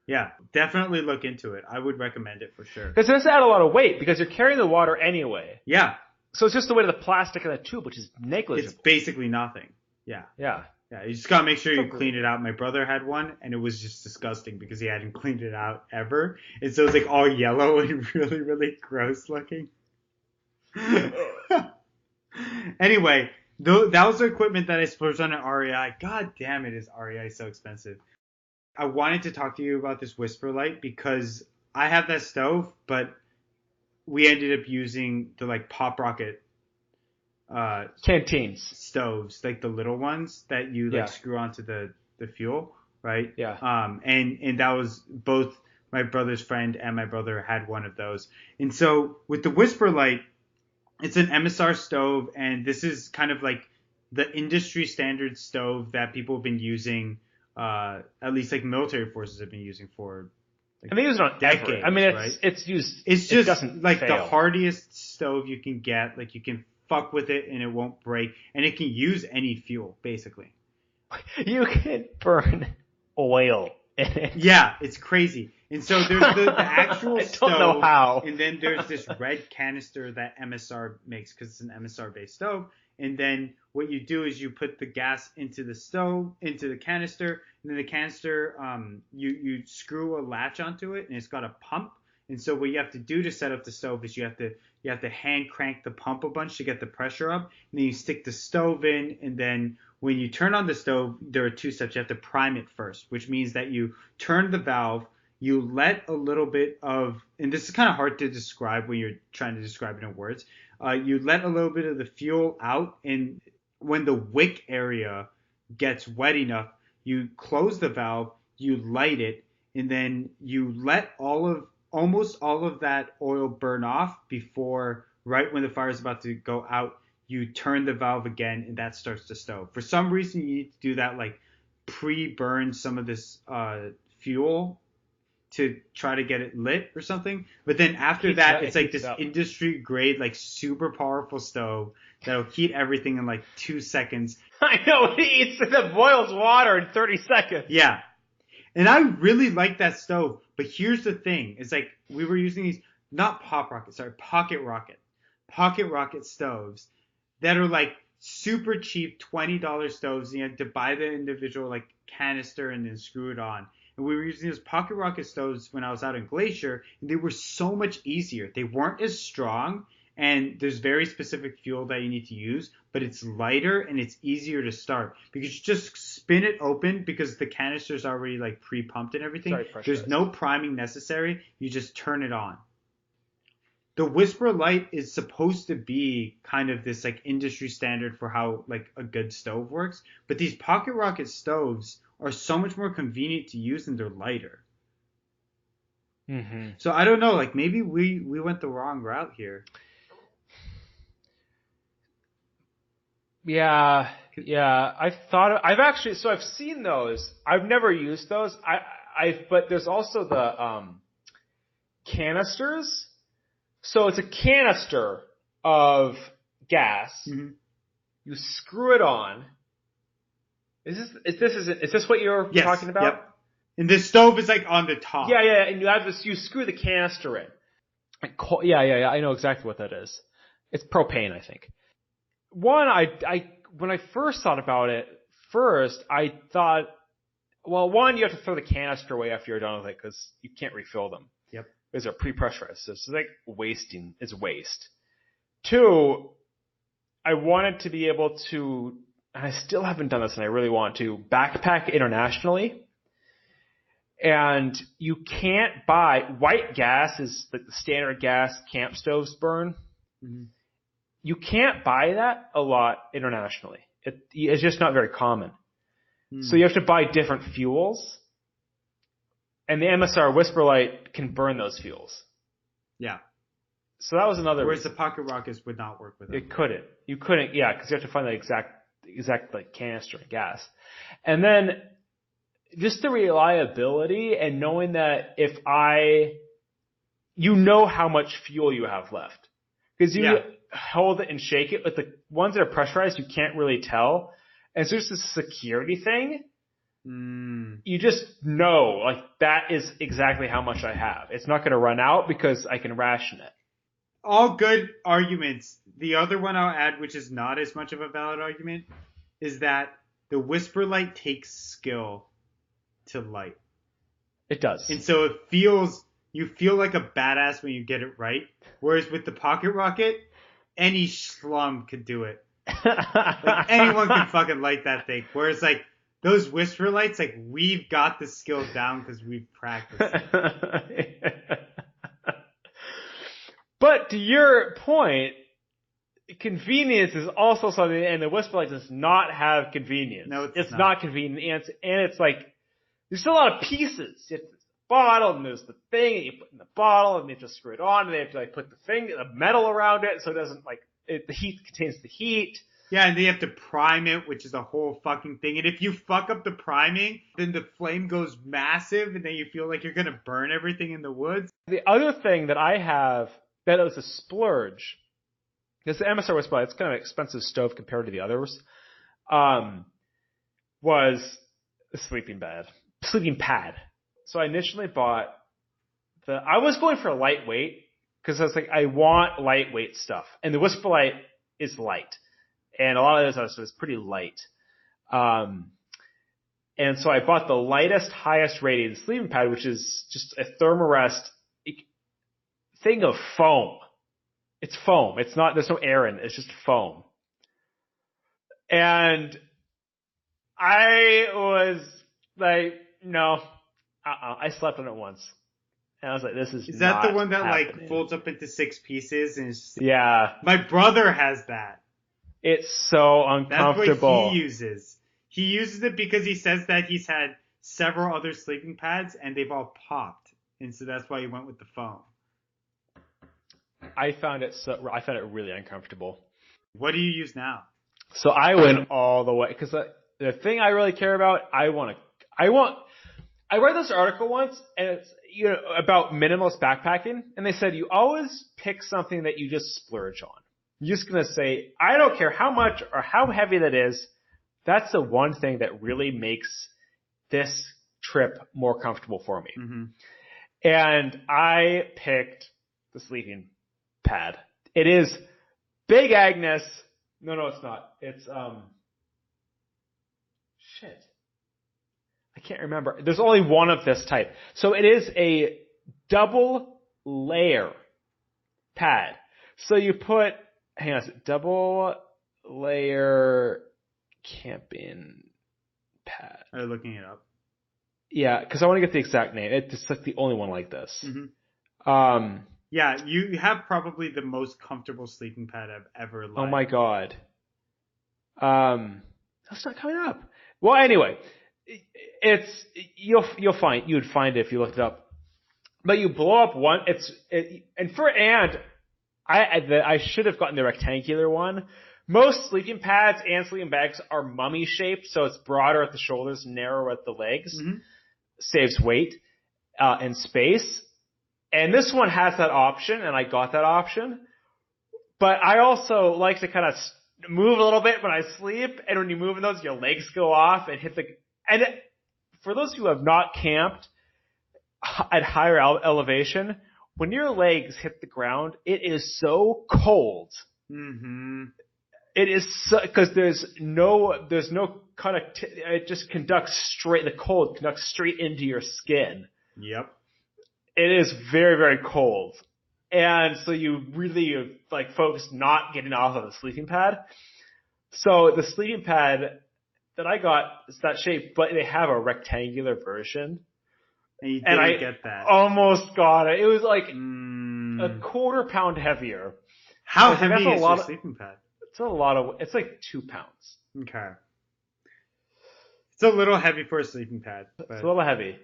Yeah, definitely look into it. I would recommend it for sure. Because it doesn't add a lot of weight because you're carrying the water anyway. Yeah. So it's just the weight of the plastic in the tube, which is negligible. It's basically nothing. Yeah. Yeah. Yeah, you just gotta make sure you clean it out. My brother had one, and it was just disgusting because he hadn't cleaned it out ever. And so it was like all yellow and really, really gross looking. Anyway, that was the equipment that I splurged on at REI. God damn it, is REI so expensive. I wanted to talk to you about this Whisper Light because I have that stove, but we ended up using the like Pop Rocket canteens stoves, like the little ones that you like screw onto the fuel, right? Yeah. And that was both my brother's friend and my brother had one of those. And so with the Whisper Light, it's an MSR stove, and this is kind of like the industry standard stove that people have been using, at least like military forces have been using for like, they use it on decades. I mean, right? it's used. It's just like fail. the hardiest stove you can get. Like you can fuck with it and it won't break, and it can use any fuel basically. You can burn oil in it. Yeah, it's crazy. And so there's the actual stove, don't know how. And then there's this red canister that MSR makes because it's an MSR based stove. And then what you do is you put the gas into the stove, into the canister, and then the canister, you screw a latch onto it, and it's got a pump. And so what you have to do to set up the stove is you have to hand crank the pump a bunch to get the pressure up, and then you stick the stove in, and then when you turn on the stove, there are 2 steps. You have to prime it first, which means that you turn the valve, you let a little bit of, and this is kind of hard to describe when you're trying to describe it in words. You let a little bit of the fuel out, and when the wick area gets wet enough, you close the valve, you light it, and then you let almost all of that oil burn off before, right when the fire is about to go out, you turn the valve again, and that starts the stove. For some reason, you need to do that, like pre-burn some of this fuel to try to get it lit or something. But then after that, it's like this industry grade, like super powerful stove that'll heat everything in like 2 seconds. I know, it boils water in 30 seconds. Yeah. And I really like that stove. But here's the thing. It's like we were using these, not pocket rocket stoves that are like super cheap $20 stoves. And you have to buy the individual like canister and then screw it on. And we were using those pocket rocket stoves when I was out in Glacier, and they were so much easier. They weren't as strong, and there's very specific fuel that you need to use, but it's lighter and it's easier to start because you just spin it open because the canister's already like pre-pumped and everything. There's no priming necessary. You just turn it on. The Whisper Light is supposed to be kind of this like industry standard for how like a good stove works, but these pocket rocket stoves are so much more convenient to use and they're lighter. Mm-hmm. So I don't know, like maybe we went the wrong route here. Yeah. I've seen those. I've never used those. But there's also the canisters. So it's a canister of gas. Mm-hmm. You screw it on. Is this what you're talking about? Yep. And the stove is like on the top. Yeah, and you have this. You screw the canister in. Yeah. I know exactly what that is. It's propane, I think. When I first thought about it, I thought, well, one, you have to throw the canister away after you're done with it because you can't refill them. Yep. Because they're pre-pressurized, so it's like wasting. It's waste. Two, I wanted to be able to. And I still haven't done this, and I really want to, backpack internationally. And you can't buy, white gas is like the standard gas camp stoves burn. Mm-hmm. You can't buy that a lot internationally. It's just not very common. Mm. So you have to buy different fuels. And the MSR Whisper Light can burn those fuels. Yeah. So that was another Whereas the pocket rockets would not work with it. It couldn't. You couldn't, yeah, because you have to find the exact like canister of gas. And then just the reliability and knowing that you know how much fuel you have left. Because you hold it and shake it, but the ones that are pressurized, you can't really tell. And so it's a security thing. You just know, like, that is exactly how much I have. It's not going to run out because I can ration it. All good arguments. The other one I'll add, which is not as much of a valid argument, is that the Whisper Light takes skill to light. It does. And so you feel like a badass when you get it right. Whereas with the pocket rocket, any schlum could do it. Like anyone can fucking light that thing. Whereas like those Whisper Lights, like we've got the skill down because we've practiced it. But to your point, convenience is also something, and the Whisper Light does not have convenience. No, it's not convenient, and it's like there's a lot of pieces. You have the bottle, and there's the thing, and you put in the bottle, and they just screw it on, and they have to like put the metal around it so it doesn't like the heat contains the heat. Yeah, and they have to prime it, which is a whole fucking thing. And if you fuck up the priming, then the flame goes massive, and then you feel like you're gonna burn everything in the woods. The other thing that I have that was a splurge, because the MSR Whisper Light, it's kind of an expensive stove compared to the others, was a sleeping pad. So I initially bought I was going for lightweight, because I was like, I want lightweight stuff. And the Whisper Light is light. And a lot of those other stuff is pretty light. And so I bought the lightest, highest rated sleeping pad, which is just a Thermarest thing of foam. It's foam. There's no air in it. It's just foam. And I was like, no, I slept on it once. And I was like, this Is that the one that happening. like folds up into 6 pieces? And it's just... Yeah. My brother has that. It's so uncomfortable. That's what he uses. He uses it because he says that he's had several other sleeping pads and they've all popped. And so that's why he went with the foam. I found it really uncomfortable. What do you use now? So I went all the way because the thing I really care about, I read this article once and it's about minimalist backpacking, and they said you always pick something that you just splurge on. You're just gonna say, I don't care how much or how heavy that is. That's the one thing that really makes this trip more comfortable for me. Mm-hmm. And I picked the sleeping pad. It is Big Agnes. No, it's not. It's shit. I can't remember. There's only one of this type. So it is a double layer pad. So you put, hang on, double layer camping pad. Are you looking it up? Yeah, because I want to get the exact name. It's like the only one like this. Mm-hmm. Yeah, you have probably the most comfortable sleeping pad I've ever liked. Oh my god. That's not coming up. Well, anyway, you'd find it if you looked it up. But you blow up one. I should have gotten the rectangular one. Most sleeping pads and sleeping bags are mummy shaped, so it's broader at the shoulders, narrower at the legs. Mm-hmm. Saves weight and space. And this one has that option, and I got that option. But I also like to kind of move a little bit when I sleep, and when you move in those, your legs go off and hit the... And for those who have not camped at higher elevation, when your legs hit the ground, it is so cold. Mm-hmm. It is because there's no connectivity. It just the cold conducts straight into your skin. Yep. It is very, very cold. And so you really like focus not getting off of the sleeping pad. So the sleeping pad that I got is that shape, but they have a rectangular version. And you didn't get that. Almost got it. It was like a quarter pound heavier. How heavy is your sleeping pad? It's like 2 pounds. Okay. It's a little heavy for a sleeping pad. But... It's a little heavy.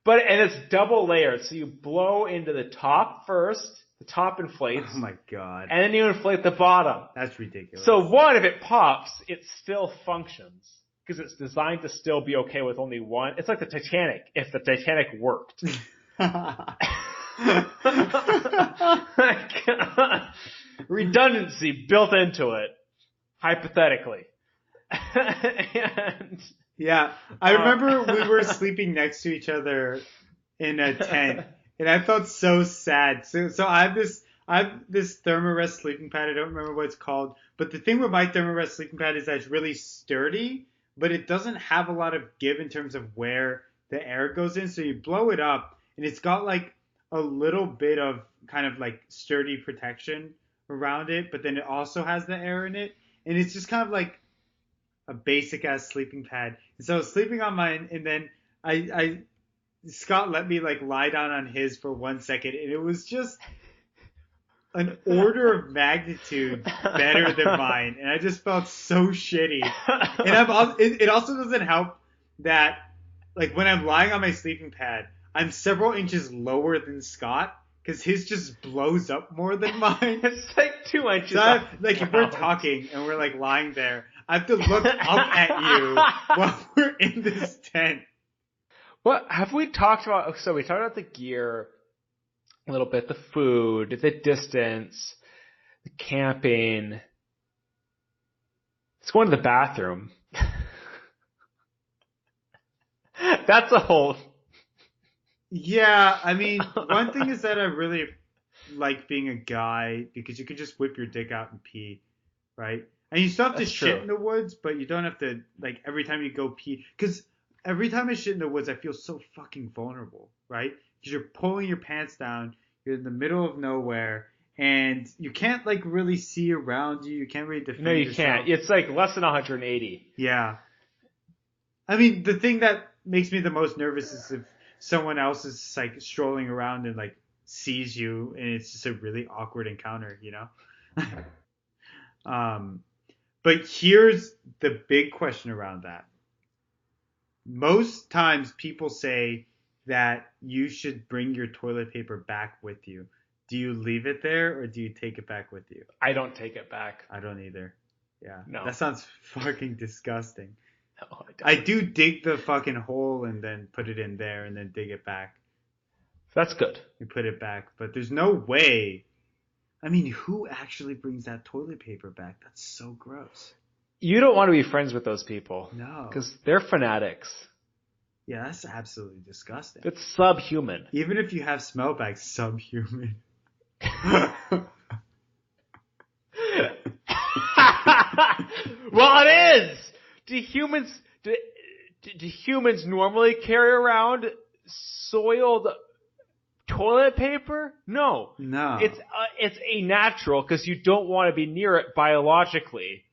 And it's double layered, so you blow into the top first, the top inflates. Oh my god. And then you inflate the bottom. That's ridiculous. So if it pops, it still functions. Because it's designed to still be okay with only one. It's like the Titanic, if the Titanic worked. Redundancy built into it, hypothetically. And... Yeah, I remember we were sleeping next to each other in a tent, and I felt so sad. So I have this Thermarest sleeping pad. I don't remember what it's called, but the thing with my Thermarest sleeping pad is that it's really sturdy, but it doesn't have a lot of give in terms of where the air goes in. So you blow it up, and it's got like a little bit of kind of like sturdy protection around it, but then it also has the air in it, and it's just kind of like a basic ass sleeping pad. And so I was sleeping on mine, and then Scott let me like lie down on his for 1 second, and it was just an order of magnitude better than mine, and I just felt so shitty. And it also doesn't help that like when I'm lying on my sleeping pad, I'm several inches lower than Scott, because his just blows up more than mine. It's like 2 inches. So if we're talking and we're like lying there, I have to look up at you while we're in this tent. What have we talked about? So we talked about the gear a little bit, the food, the distance, the camping. Let's go into the bathroom. That's a whole... Yeah, I mean, one thing is that I really like being a guy because you can just whip your dick out and pee, right? And you still have to shit in the woods, but you don't have to, like, every time you go pee. Because every time I shit in the woods, I feel so fucking vulnerable, right? Because you're pulling your pants down, you're in the middle of nowhere, and you can't, like, really see around you. You can't really defend yourself. No, you can't. It's, like, less than 180. Yeah. I mean, the thing that makes me the most nervous is if someone else is just, like strolling around and like sees you, and it's just a really awkward encounter, you know. um, but here's the big question around that. Most times people say that you should bring your toilet paper back with you. Do you leave it there or do you take it back with you? I don't take it back. I don't either. Yeah. No. That sounds fucking disgusting. No, I don't. I do dig the fucking hole and then put it in there and then dig it back. That's good. And put it back. But there's no way. I mean, who actually brings that toilet paper back? That's so gross. You don't want to be friends with those people. No. Because they're fanatics. Yeah, that's absolutely disgusting. It's subhuman. Even if you have smell bags, subhuman. Well, it is. Do humans normally carry around soiled toilet paper? No. No. It's a natural because you don't want to be near it biologically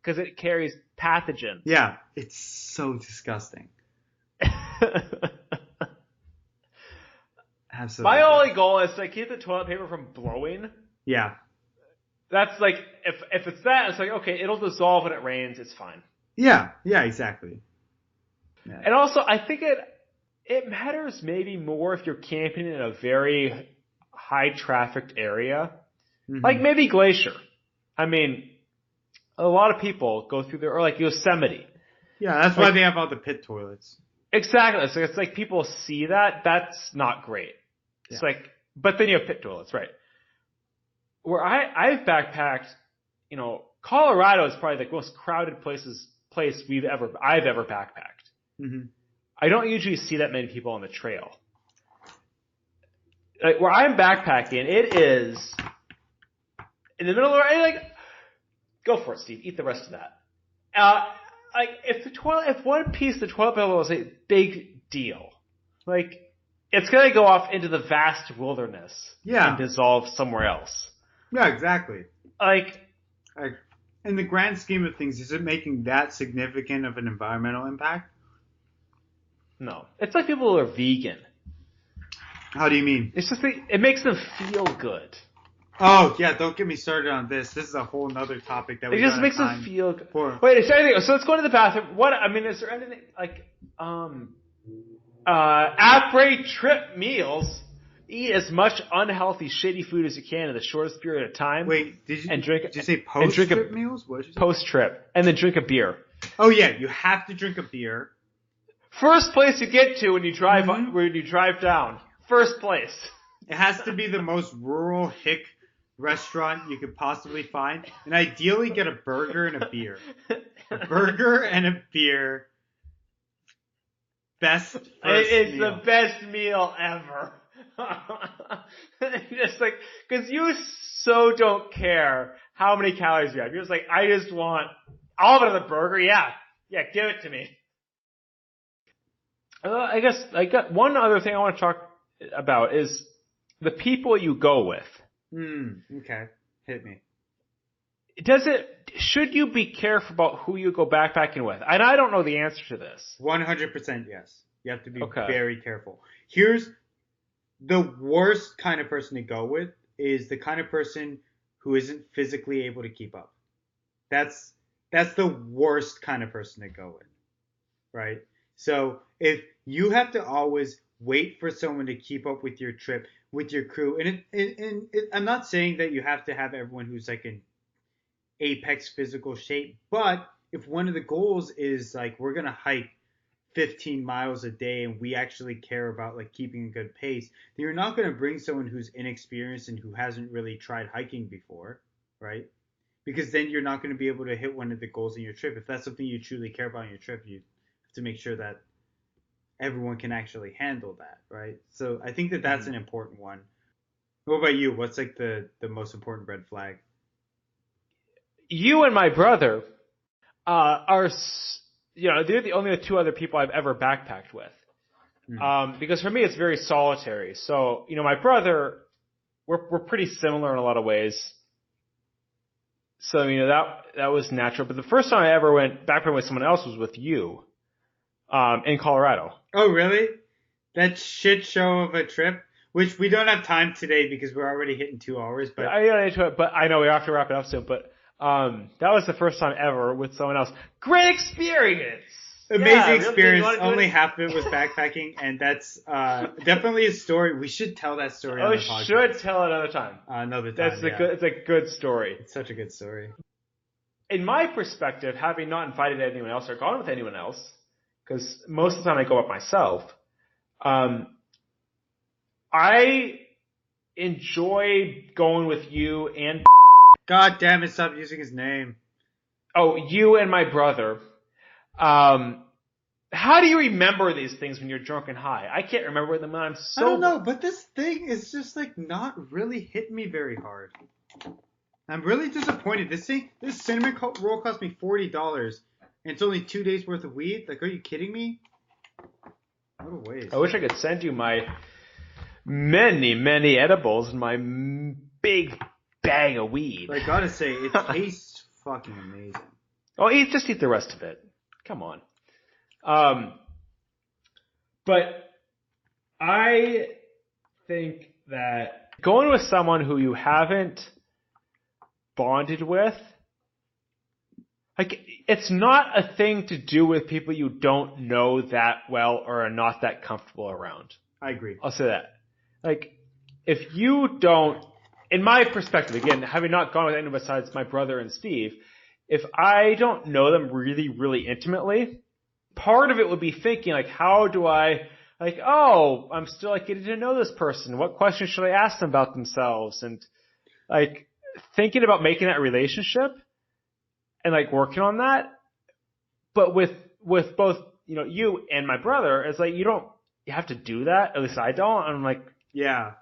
because it carries pathogens. Yeah, it's so disgusting. Absolutely. My only goal is to keep the toilet paper from blowing. Yeah. That's like, if it's that, it's like, okay, it'll dissolve when it rains, it's fine. Yeah, exactly. Yeah. And also, I think it matters maybe more if you're camping in a very high trafficked area. Mm-hmm. Like maybe Glacier. I mean, a lot of people go through there, or like Yosemite. Yeah, that's why they have all the pit toilets. Exactly. So it's like people see that. That's not great. It's like, but then you have pit toilets, right? Where I've backpacked, Colorado is probably the most crowded place I've ever backpacked. Mm-hmm. I don't usually see that many people on the trail. Like where I'm backpacking, it is in the middle of go for it, Steve. Eat the rest of that. Like if one piece of the toilet paper was a big deal, like it's gonna go off into the vast wilderness and dissolve somewhere else. Yeah, exactly. Like in the grand scheme of things, is it making that significant of an environmental impact? No. It's like people who are vegan. How do you mean? It's just it makes them feel good. Oh, yeah, don't get me started on this. This is a whole nother topic that we just makes them feel good. For. Wait, is there anything? So let's go to the bathroom. Is there anything like après trip meals? Eat as much unhealthy, shitty food as you can in the shortest period of time. Wait, did you say post-trip meals? What did you say? Post-trip. And then drink a beer. Oh, yeah, you have to drink a beer. First place you get to when you drive down. First place. It has to be the most rural hick restaurant you could possibly find. And ideally get a burger and a beer. A burger and a beer. It's meal. The best meal ever. Just like, cause you so don't care how many calories you have. You're just like, I just want all of it on the burger. Yeah, give it to me. I guess I got one other thing I want to talk about is the people you go with. Okay. Hit me. Should you be careful about who you go backpacking with? And I don't know the answer to this. 100% yes. You have to be very careful. Here's the worst kind of person to go with is the kind of person who isn't physically able to keep up. That's the worst kind of person to go with, right? So if you have to always wait for someone to keep up with your trip, with your crew, and I'm not saying that you have to have everyone who's like in apex physical shape, but if one of the goals is like we're gonna hike 15 miles a day and we actually care about like keeping a good pace, then you're not going to bring someone who's inexperienced and who hasn't really tried hiking before, right? Because then you're not going to be able to hit one of the goals in your trip. If that's something you truly care about in your trip, you have to make sure that everyone can actually handle that, right? So I think that that's an important one. What about you? What's like the most important red flag? You and my brother are... they're the only two other people I've ever backpacked with. Because for me, it's very solitary. So, my brother, we're pretty similar in a lot of ways. So, that was natural. But the first time I ever went backpacking with someone else was with you, in Colorado. Oh, really? That shit show of a trip, which we don't have time today because we're already hitting 2 hours. But But I know we have to wrap it up soon. But that was the first time ever with someone else. Great experience. Amazing experience. Only half of it was backpacking, and that's definitely a story. We should tell that story on the podcast. We should tell it another time. Another time. It's a good story. It's such a good story. In my perspective, having not invited anyone else or gone with anyone else, because most of the time I go up myself, I enjoy going with you and. God damn it! Stop using his name. Oh, you and my brother. How do you remember these things when you're drunk and high? I can't remember them when I'm sober. I don't know, but this thing is just like not really hitting me very hard. I'm really disappointed. This cinnamon roll cost me $40, and it's only 2 days worth of weed. Like, are you kidding me? What a waste. I wish I could send you my many edibles and my big bag of weed. But I gotta say, it tastes fucking amazing. Oh, just eat the rest of it. Come on. But I think that going with someone who you haven't bonded with, like, it's not a thing to do with people you don't know that well or are not that comfortable around. I agree. I'll say that. Like, if you don't, in my perspective, again, having not gone with anyone besides my brother and Steve, if I don't know them really, really intimately, part of it would be thinking, like, how do I, like, oh, I'm still, like, getting to know this person. What questions should I ask them about themselves? And, like, thinking about making that relationship and, like, working on that. But with both, you and my brother, it's like, you have to do that. At least I don't. And I'm like, yeah.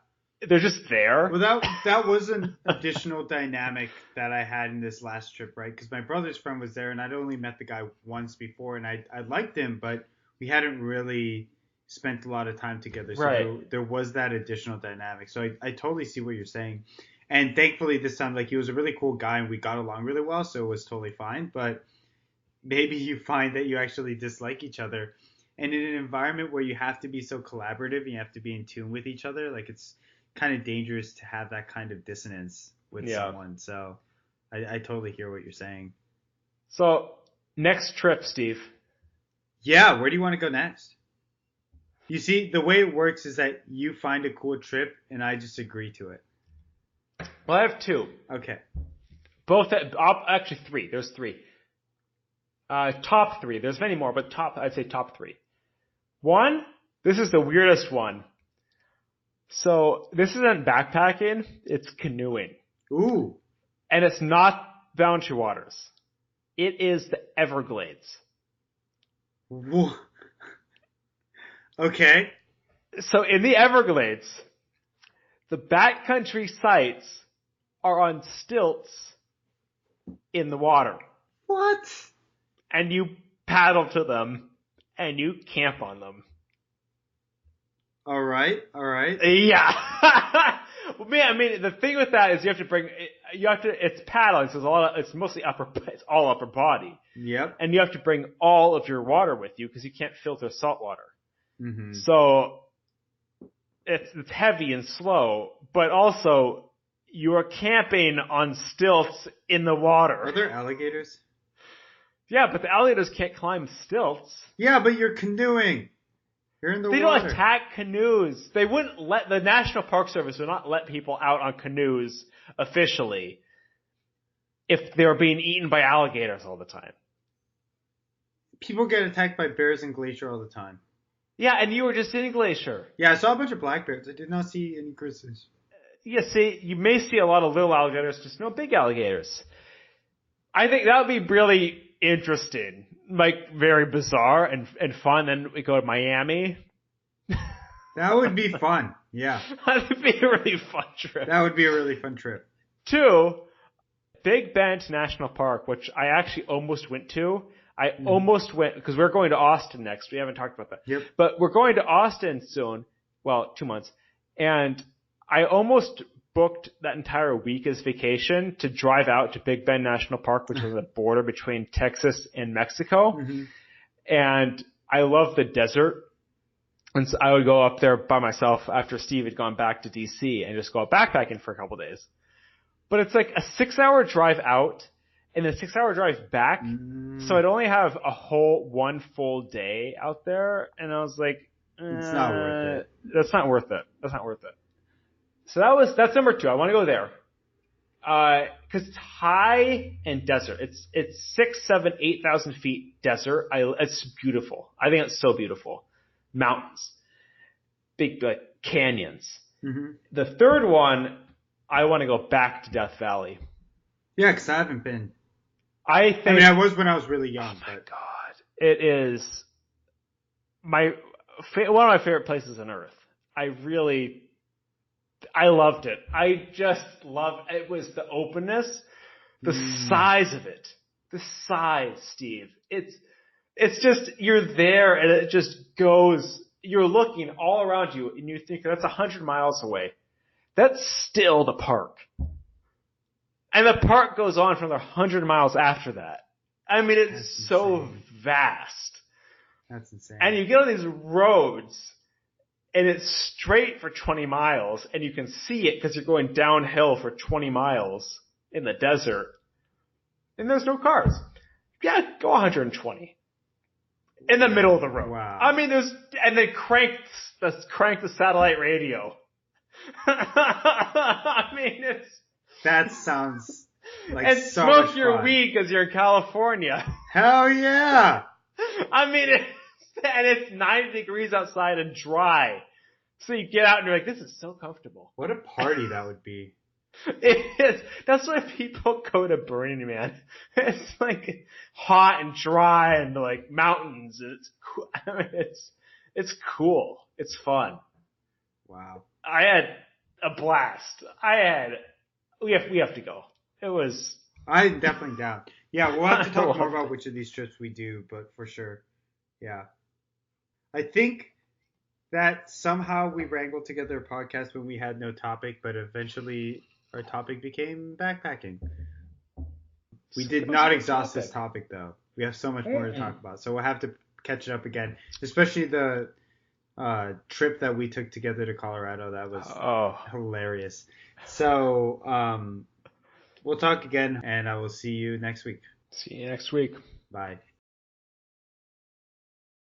They're just there. Well, that was an additional dynamic that I had in this last trip, right? Because my brother's friend was there, and I'd only met the guy once before, and I liked him, but we hadn't really spent a lot of time together. So right. there was that additional dynamic. So I totally see what you're saying. And thankfully this time, like, he was a really cool guy, and we got along really well, so it was totally fine. But maybe you find that you actually dislike each other. And in an environment where you have to be so collaborative and you have to be in tune with each other, like, it's kind of dangerous to have that kind of dissonance with someone. So I totally hear what you're saying. So next trip, Steve. Yeah, where do you want to go next? You see, the way it works is that you find a cool trip and I just agree to it. Well, I have two. Okay. Actually three. There's three. Top three. There's many more, but I'd say top three. One, this is the weirdest one. So this isn't backpacking, it's canoeing. Ooh. And it's not Boundary Waters. It is the Everglades. Whoa. Okay. So in the Everglades, the backcountry sites are on stilts in the water. What? And you paddle to them and you camp on them. All right. Yeah. Man, I mean, the thing with that is it's paddling, so it's mostly it's all upper body. Yep. And you have to bring all of your water with you because you can't filter salt water. Mm-hmm. So it's heavy and slow, but also you are camping on stilts in the water. Are there alligators? Yeah, but the alligators can't climb stilts. Yeah, but you're canoeing. You're in the water. They don't attack canoes. They wouldn't the National Park Service would not let people out on canoes officially if they were being eaten by alligators all the time. People get attacked by bears in Glacier all the time. Yeah, and you were just in Glacier. Yeah, I saw a bunch of black bears. I did not see any grizzlies. Yeah, see, you may see a lot of little alligators, just no big alligators. I think that would be really interesting, like very bizarre and fun. Then we go to Miami. That would be fun. Yeah. That would be a really fun trip. That would be a really fun trip. 2, Big Bend National Park, which I actually almost went to. I almost went, because we're going to Austin next. We haven't talked about that. Yep. But we're going to Austin soon. Well, 2 months. And I almost booked that entire week as vacation to drive out to Big Bend National Park, which is the border between Texas and Mexico. Mm-hmm. And I love the desert. And so I would go up there by myself after Steve had gone back to DC and just go backpacking for a couple days. But it's like a 6-hour drive out and a 6-hour drive back. So I'd only have one full day out there. And I was like, it's not worth it. That's not worth it. That's not worth it. So that's number 2. I want to go there. Cause it's high and desert. It's 6, 7, 8,000 feet desert. It's beautiful. I think it's so beautiful. Mountains. Big, like, canyons. Mm-hmm. The third one, I want to go back to Death Valley. Yeah, because I haven't been. I was when I was really young. Oh my God. It is one of my favorite places on earth. I loved it. I just loved it. Was the openness, the size of it. The size, Steve. It's just, you're there and it just goes, you're looking all around you and you think that's 100 miles away. That's still the park. And the park goes on for another 100 miles after that. I mean, it's so vast. That's insane. And you get on these roads and it's straight for 20 miles and you can see it because you're going downhill for 20 miles in the desert. And there's no cars. Yeah, go 120. In the middle of the road. Wow. I mean, and they crank the satellite radio. I mean, that sounds like and so smoke much your fun. weed because you're in California. Hell yeah! I mean, it's 90 degrees outside and dry. So you get out and you're like, this is so comfortable. What a party that would be. It is. That's why people go to Burning Man. It's like hot and dry and like mountains. It's cool. It's fun. Wow. I had a blast. We have to go. I'm definitely down. Yeah, we'll have to talk more about which of these trips we do, but for sure. Yeah. I think that somehow we wrangled together a podcast when we had no topic, but eventually our topic became backpacking. We did not exhaust this topic, though. We have so much more to talk about. So we'll have to catch it up again, especially the trip that we took together to Colorado. That was hilarious. So we'll talk again, and I will see you next week. See you next week. Bye.